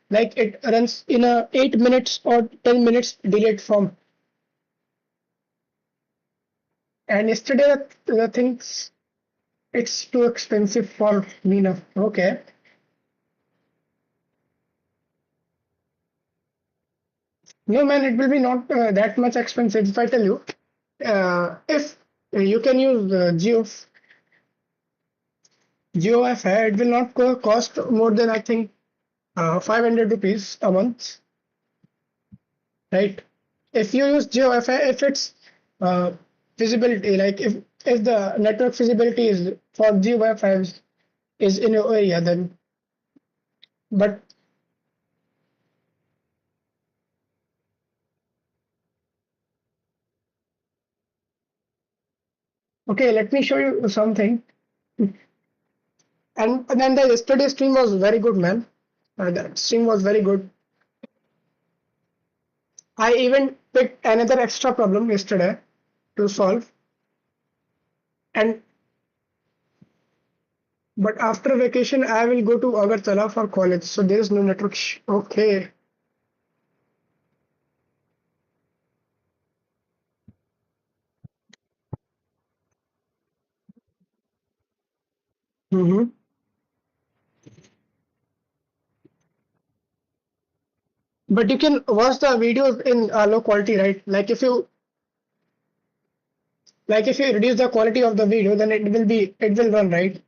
Like it runs in a 8 minutes or 10 minutes delayed form. And yesterday the things it's too expensive for me now. Okay. No man, it will be not that much expensive if I tell you. If you can use Geo Wi-Fi, it will not cost more than I think 500 rupees a month, right? If you use Geo Wi-Fi, if it's uh, feasibility, like if the network feasibility is for Geo Wi-Fi is in your area, then but okay, let me show you something. And then the yesterday stream was very good, man. The stream was very good. I even picked another extra problem yesterday to solve, and but after vacation I will go to Agartala for college, so there is no network. Okay. Mm-hmm. But you can watch the videos in low quality, right? Like if you reduce the quality of the video, then it will run, right?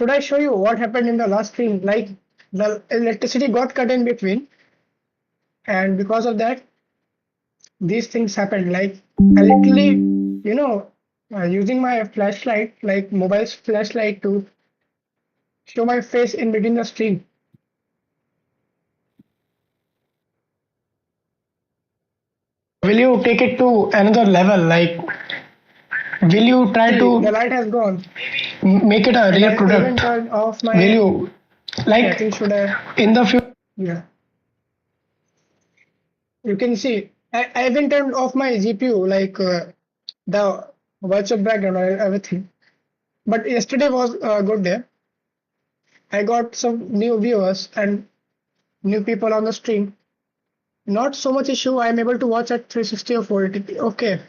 should I show you what happened in the last stream? Like the electricity got cut in between, and because of that, these things happened. Like I literally, using my flashlight, like mobile flashlight, to show my face in between the stream. Will you take it to another level? Like, will you try to the light has gone, make it a real product? Even turned off my. Will you like? I think should I in the future? Yeah. You can see I even turned off my GPU, like the virtual background and everything. But yesterday was a good day. I got some new viewers and new people on the stream. Not so much issue. I'm able to watch at 360 or 480p. Okay.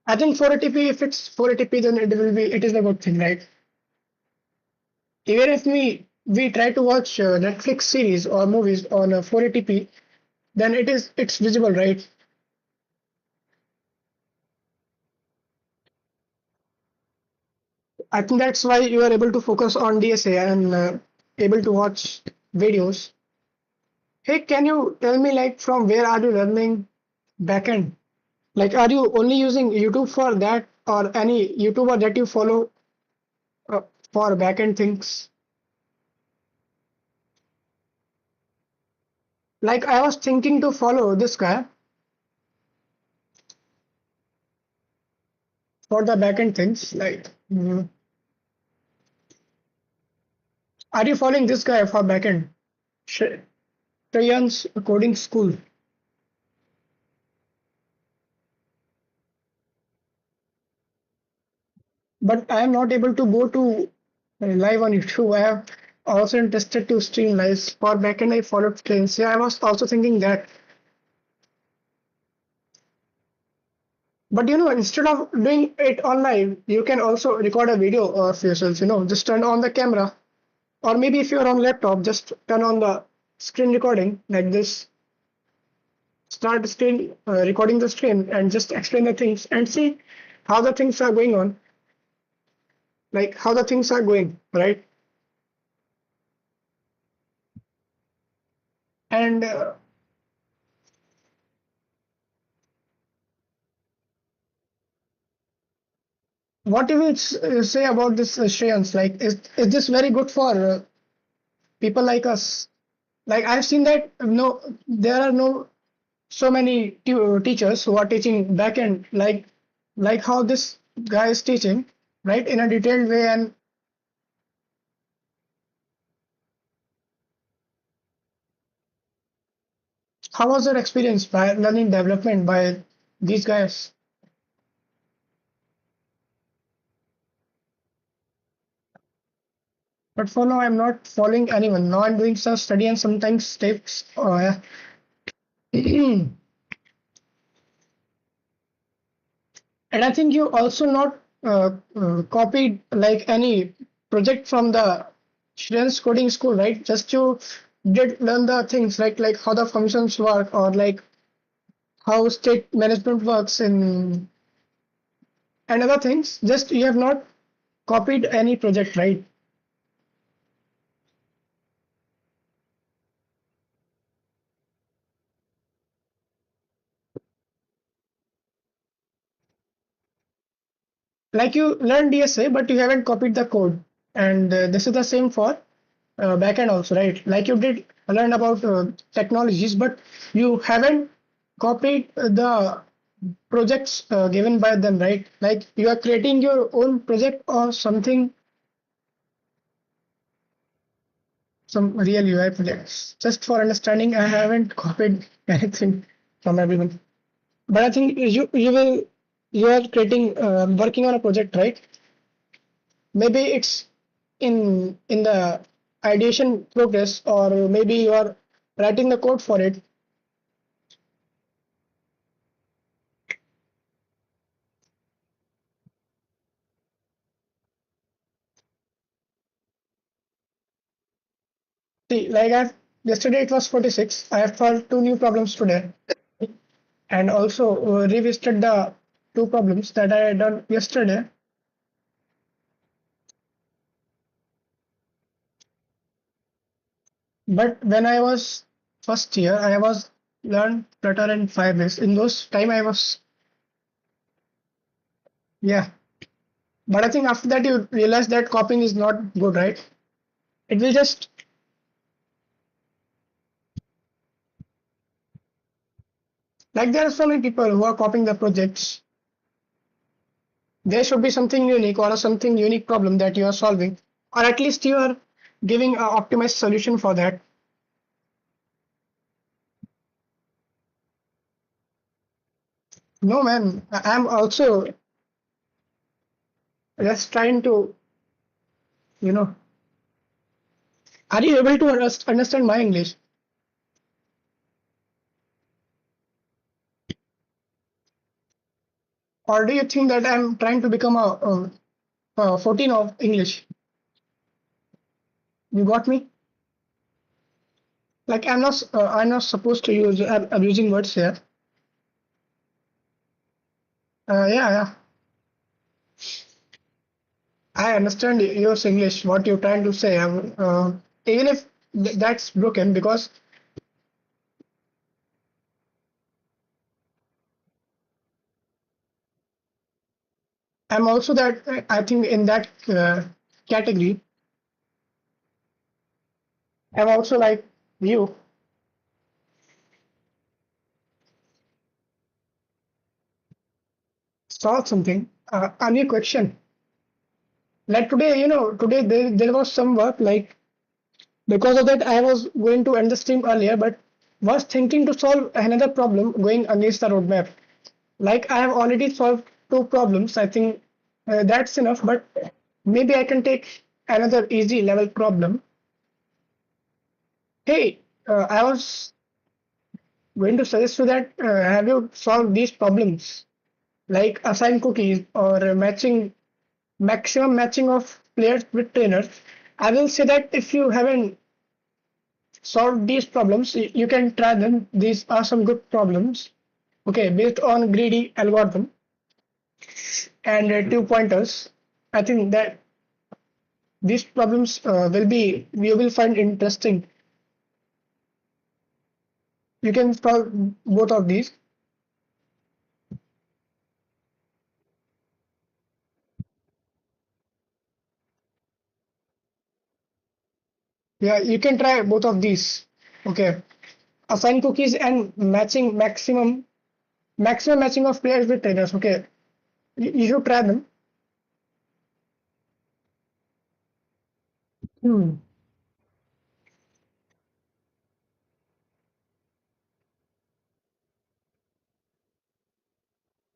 I think 480p. If it's 480p, then it will be. It is a good thing, right? Even if we try to watch Netflix series or movies on 480p, then it's visible, right? I think that's why you are able to focus on DSA and able to watch videos. Hey, can you tell me like from where are you learning backend? Like, are you only using YouTube for that, or any YouTuber that you follow uh, for backend things? Like, I was thinking to follow this guy for the backend things. Like, are you following this guy for backend? Trayan's coding school. But I am not able to go to live on YouTube. I have also interested to stream live for backend. I followed trains. Yeah, I was also thinking that. But instead of doing it on live, you can also record a video of yourself. Just turn on the camera, or maybe if you're on laptop, just turn on the screen recording like this. Start screen recording the screen and just explain the things and see how the things are going on, like how the things are going, right? And what you will say about this, Shreyans? Like, is this very good for people like us? Like, I've seen that no, there are no so many teachers who are teaching backend, like how this guy is teaching, right, in a detailed way. And how was your experience by learning development by these guys? But for now, I'm not following anyone. Now I'm doing some study and sometimes tips. And I think you also not copied like any project from the Shren's coding school, right? Just you did learn the things like how the functions work, or like how state management works and other things. Just you have not copied any project, right? Like you learned DSA, but you haven't copied the code. And this is the same for backend also, right? Like you did learn about technologies, but you haven't copied the projects given by them, right? Like you are creating your own project or something, some real UI projects. Just for understanding, I haven't copied anything from everyone. But I think you are creating working on a project, right? Maybe it's in the ideation progress, or maybe you are writing the code for it. See, like I've yesterday it was 46. I have solved two new problems today, and also revisited the two problems that I had done yesterday. But when I was first year, I was learned Flutter in 5 days. In those time, I was yeah. But I think after that, you realize that copying is not good, right? It will just like there are so many people who are copying the projects. There should be something unique or something unique problem that you are solving, or at least you are giving an optimized solution for that. No, man, I'm also just trying to, you know, are you able to understand my English? Or do you think that I'm trying to become a 14 of English? You got me? Like I'm not supposed to use abusing words here. Yeah, yeah. I understand your English, what you're trying to say. Even if that's broken, because I'm also that I think in that category, I'm also like you. Solve something. A new question. Like today, today there was some work. Like because of that, I was going to end the stream earlier, but was thinking to solve another problem going against the roadmap. Like I have already solved two problems. I think that's enough. But maybe I can take another easy level problem. Hey, I was going to suggest you that have you solved these problems like assign cookies or matching maximum matching of players with trainers? I will say that if you haven't solved these problems, you can try them. These are some good problems. Okay, based on greedy algorithm and two pointers. I think that these problems will be you will find interesting. You can solve both of these. Yeah, you can try both of these. Okay, assign cookies and matching maximum matching of players with trainers. Okay, you should try them. Hmm.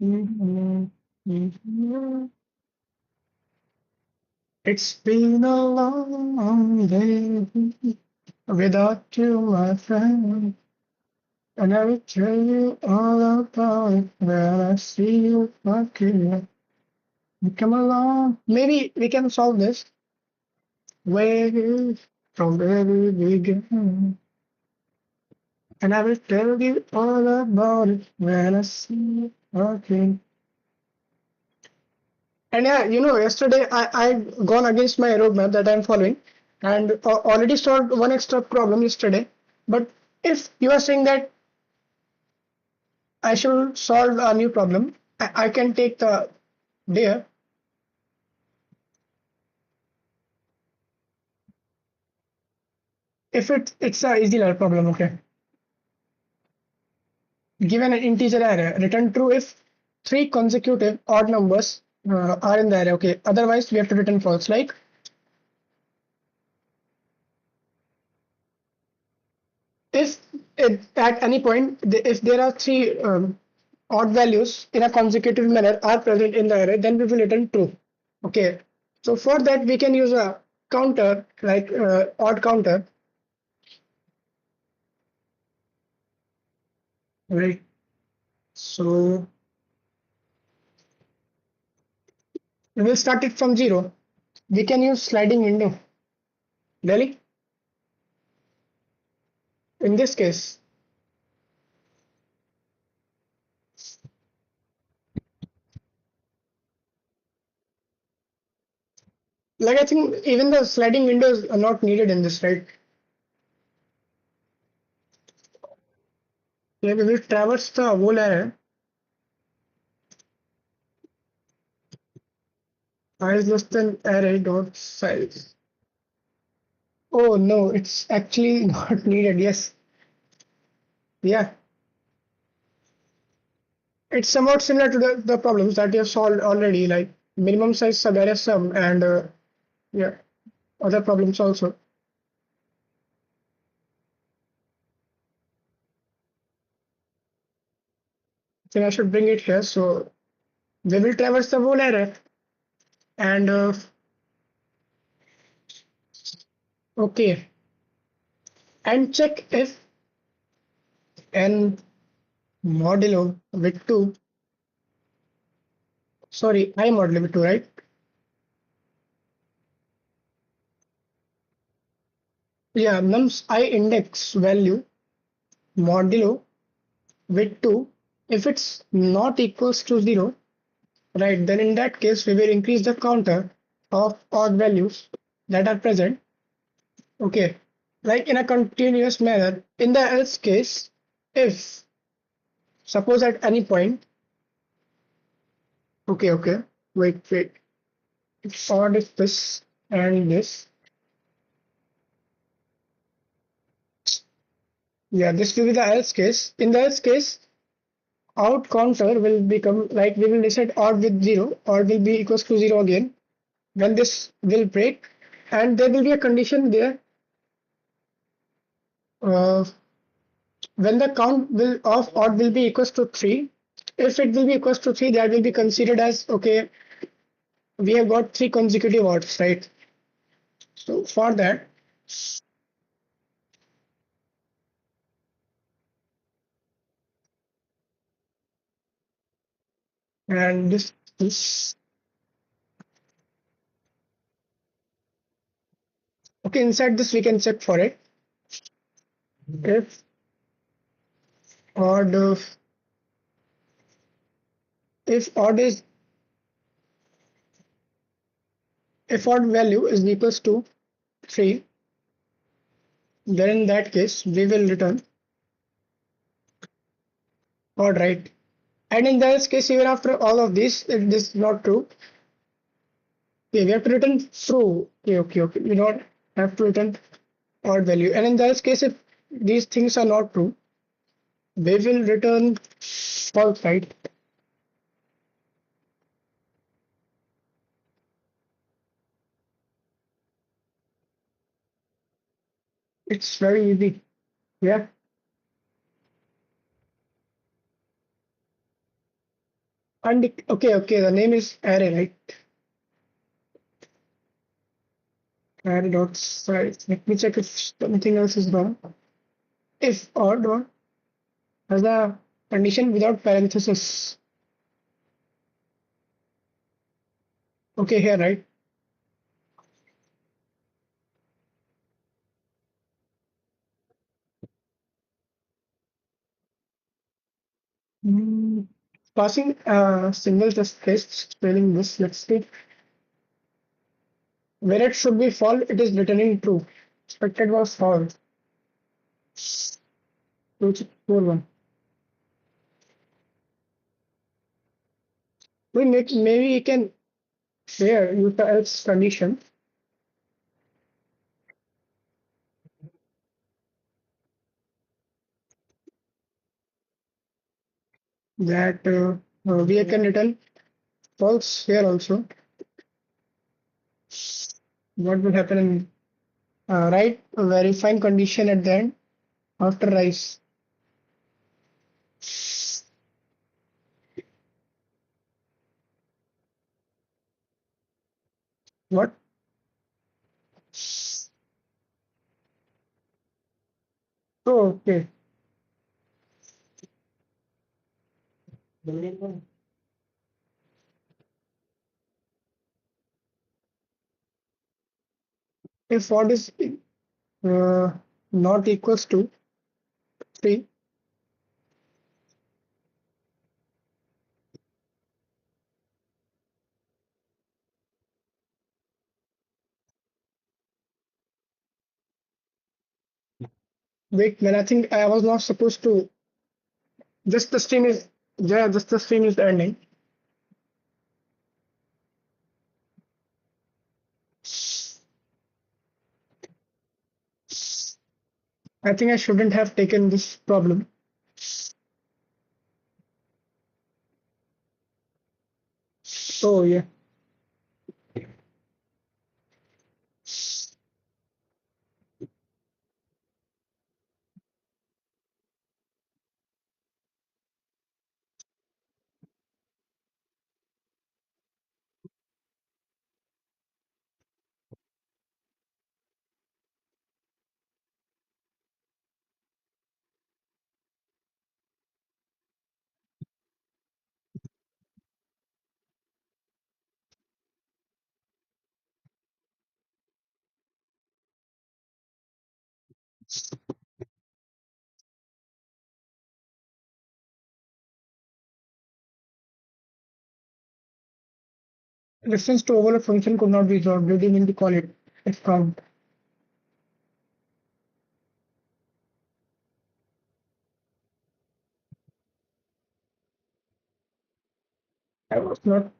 Mhm. Mhm. It's been a long day without you, my friend, and I will tell you all about it when I see you again. Come along. Maybe we can solve this way from where we began, and I will tell you all about it when I see you again. And yeah, yesterday I gone against my roadmap that I'm following, and already solved one extra problem yesterday. But if you are saying that I should solve a new problem, I can take the dare. If it's a easy level problem, okay. Given an integer array, return true if three consecutive odd numbers are in the array. Okay. Otherwise, we have to return false. Like if at any point if there are three odd values in a consecutive manner are present in the array, then we will return true. Okay. So for that, we can use a counter like odd counter. Right. So we will start it from zero. We can use sliding window. Really? In this case, like I think even the sliding windows are not needed in this, right? Yeah, we will traverse the whole array. I is less than array dot size. Oh no, it's actually not needed. Yes. Yeah. It's somewhat similar to the problems that you have solved already, like minimum size sub-array sum and yeah, other problems also. Then I should bring it here. So we will traverse the whole array and okay, and check if n modulo with 2, sorry, I modulo with 2, right? Yeah, nums I index value modulo with 2, if it's not equals to 0, right, then in that case we will increase the counter of odd values that are present. Okay, like in a continuous manner. In the else case, if suppose at any point, okay, wait, if odd is this and this, yeah, this will be the else case. In the else case, out counter will become like we will decide odd with 0, odd will be equals to 0 again. When this will break, and there will be a condition there. Uh, when the count will of odd will be equals to 3, if it will be equals to 3, that will be considered as okay, we have got 3 consecutive odds, right? So for that, and this okay, inside this we can check for it. If odd if odd is if odd value is equals to 3, then in that case we will return odd, right? And in this case, even after all of this, if this is not true, okay, we have to return true. Okay. We don't have to return odd value. And in this case, if these things are not true, we will return false, right? It's very easy. Yeah. And okay, the name is array, right? Array dot size. Let me check if something else is wrong. If odd one has a condition without parenthesis. Okay, here, right? Hmm. Passing single test case, spelling this, let's see. Where it should be false, it is returning true. Expected was false. 2641. Maybe we can share use the else condition that we can return false here also. What will happen in right verifying condition at the end after rise. What? Oh, okay. If what is uh, not equals to 3, wait, man, I think I was not supposed to Just the stream is, yeah, just the stream is ending. I think I shouldn't have taken this problem. Oh yeah. Reference to overload function could not be resolved. Do you mean to call it if count? I was not.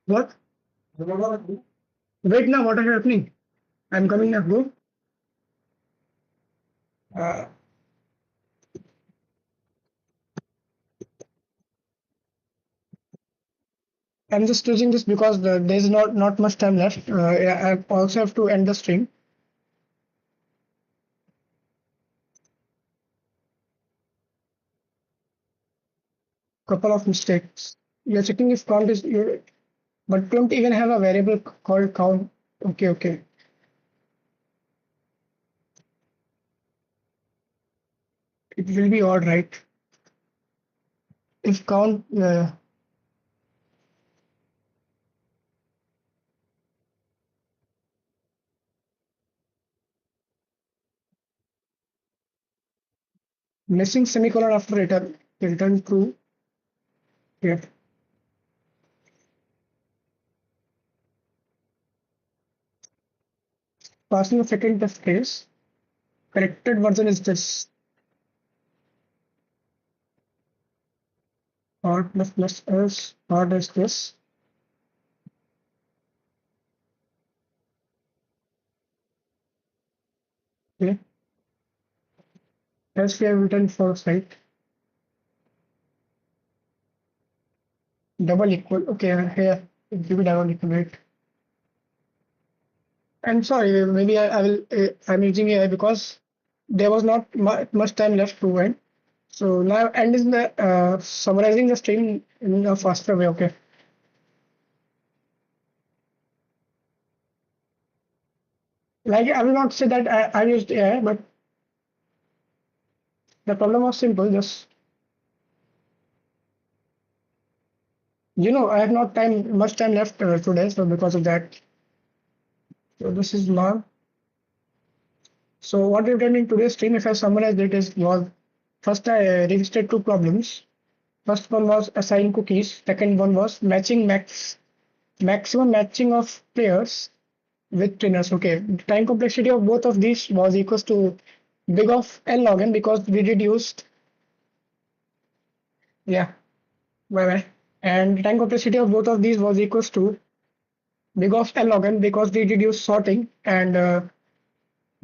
What? Wait now, what is happening? I'm coming now, bro. Uh, I'm just choosing this because there's not much time left. I also have to end the stream. Couple of mistakes. You're checking if count is you, but don't even have a variable called count. Okay, okay. It will be all right. If count, missing semicolon after return true. Yeah. Passing a second test case. Corrected version is this. Or plus else. Or is this. Okay. Else we have written for site. Double equal. Okay, here. Give it double equal, right? I'm sorry, maybe I will. I'm using AI because there was not much time left to end. So now end is the summarizing the stream in a faster way. Okay. Like I will not say that I used AI, but the problem was simple. Just I have not much time left today, so because of that. So this is now. So what we've done in today's stream, if I summarize it, is was first I registered two problems. First one was assign cookies. Second one was matching maximum matching of players with trainers. Okay, time complexity of both of these was equals to big of L log n because we did used, yeah, bye bye. And time complexity of both of these was equals to big of L log n because we did use sorting and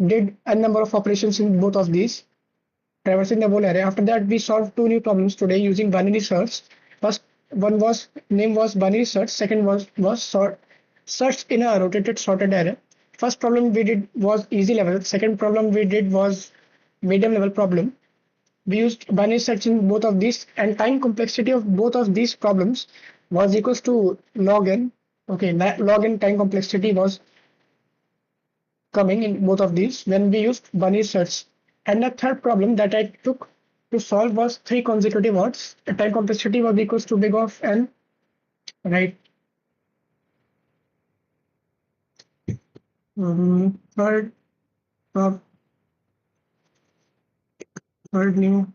did a number of operations in both of these, traversing the whole array. After that, we solved two new problems today using binary search. First one was name was binary search. Second was search in a rotated sorted array. First problem we did was easy level. Second problem we did was medium level problem. We used binary search in both of these, and time complexity of both of these problems was equals to log n. Okay, that log n time complexity was coming in both of these when we used binary search. And the third problem that I took to solve was three consecutive words. The time complexity was equals to big of n, right? Third, uh, third new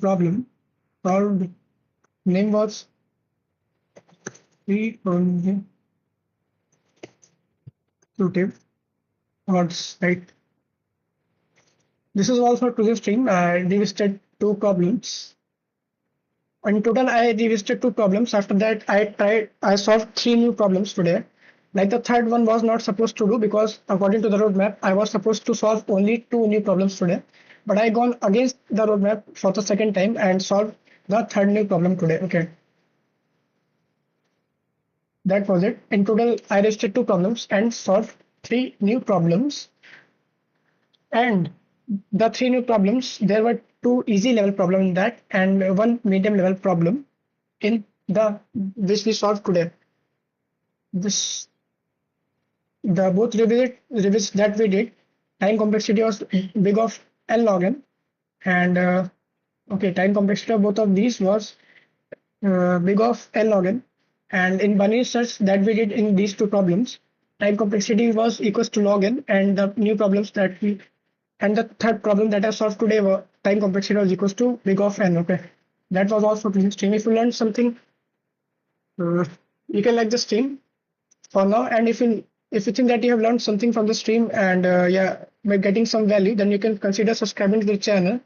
problem solved. Name was 3 consecutive odds, right? This is all for today's stream. I revisited 2 problems. In total, I revisited 2 problems. After that, I solved 3 new problems today. Like the third one was not supposed to do because according to the roadmap, I was supposed to solve only 2 new problems today. But I gone against the roadmap for the second time and solved the third new problem today. Okay, that was it. In total, I listed 2 problems and solved 3 new problems. And the 3 new problems, there were 2 easy level problem in that and 1 medium level problem in the which we solved today. This the both revisits that we did, time complexity was big of L log n, and okay, time complexity of both of these was big of L log n, and in binary search that we did in these 2 problems, time complexity was equals to log n, and the new problems that we and the third problem that I solved today were time complexity was equals to big of n. Okay, that was all for today's stream. If you learned something, you can like the stream for now, and if you think that you have learned something from the stream and yeah, by getting some value, then you can consider subscribing to the channel.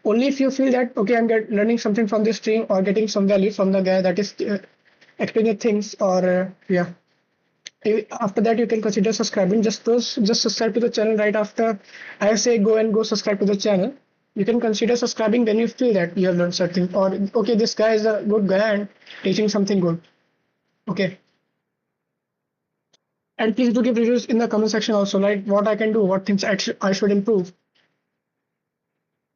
Only if you feel that okay, I'm learning something from this stream or getting some value from the guy that is explaining things, or yeah, after that you can consider subscribing. Just subscribe to the channel right after I say go subscribe to the channel. You can consider subscribing when you feel that you have learned something, or okay, this guy is a good guy and teaching something good. Okay. And please do give reviews in the comment section also, like what I can do, what things I should improve,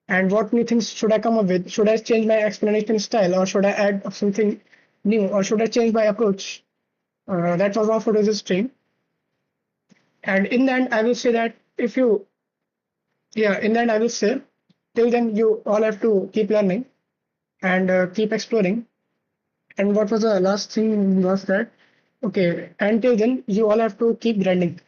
and what new things should I come up with. Should I change my explanation style, or should I add something new, or should I change my approach? That was all for this stream. And in the end, I will say that in the end, I will say, till then, you all have to keep learning and keep exploring. And what was the last thing was that? Okay, until then, you all have to keep grinding.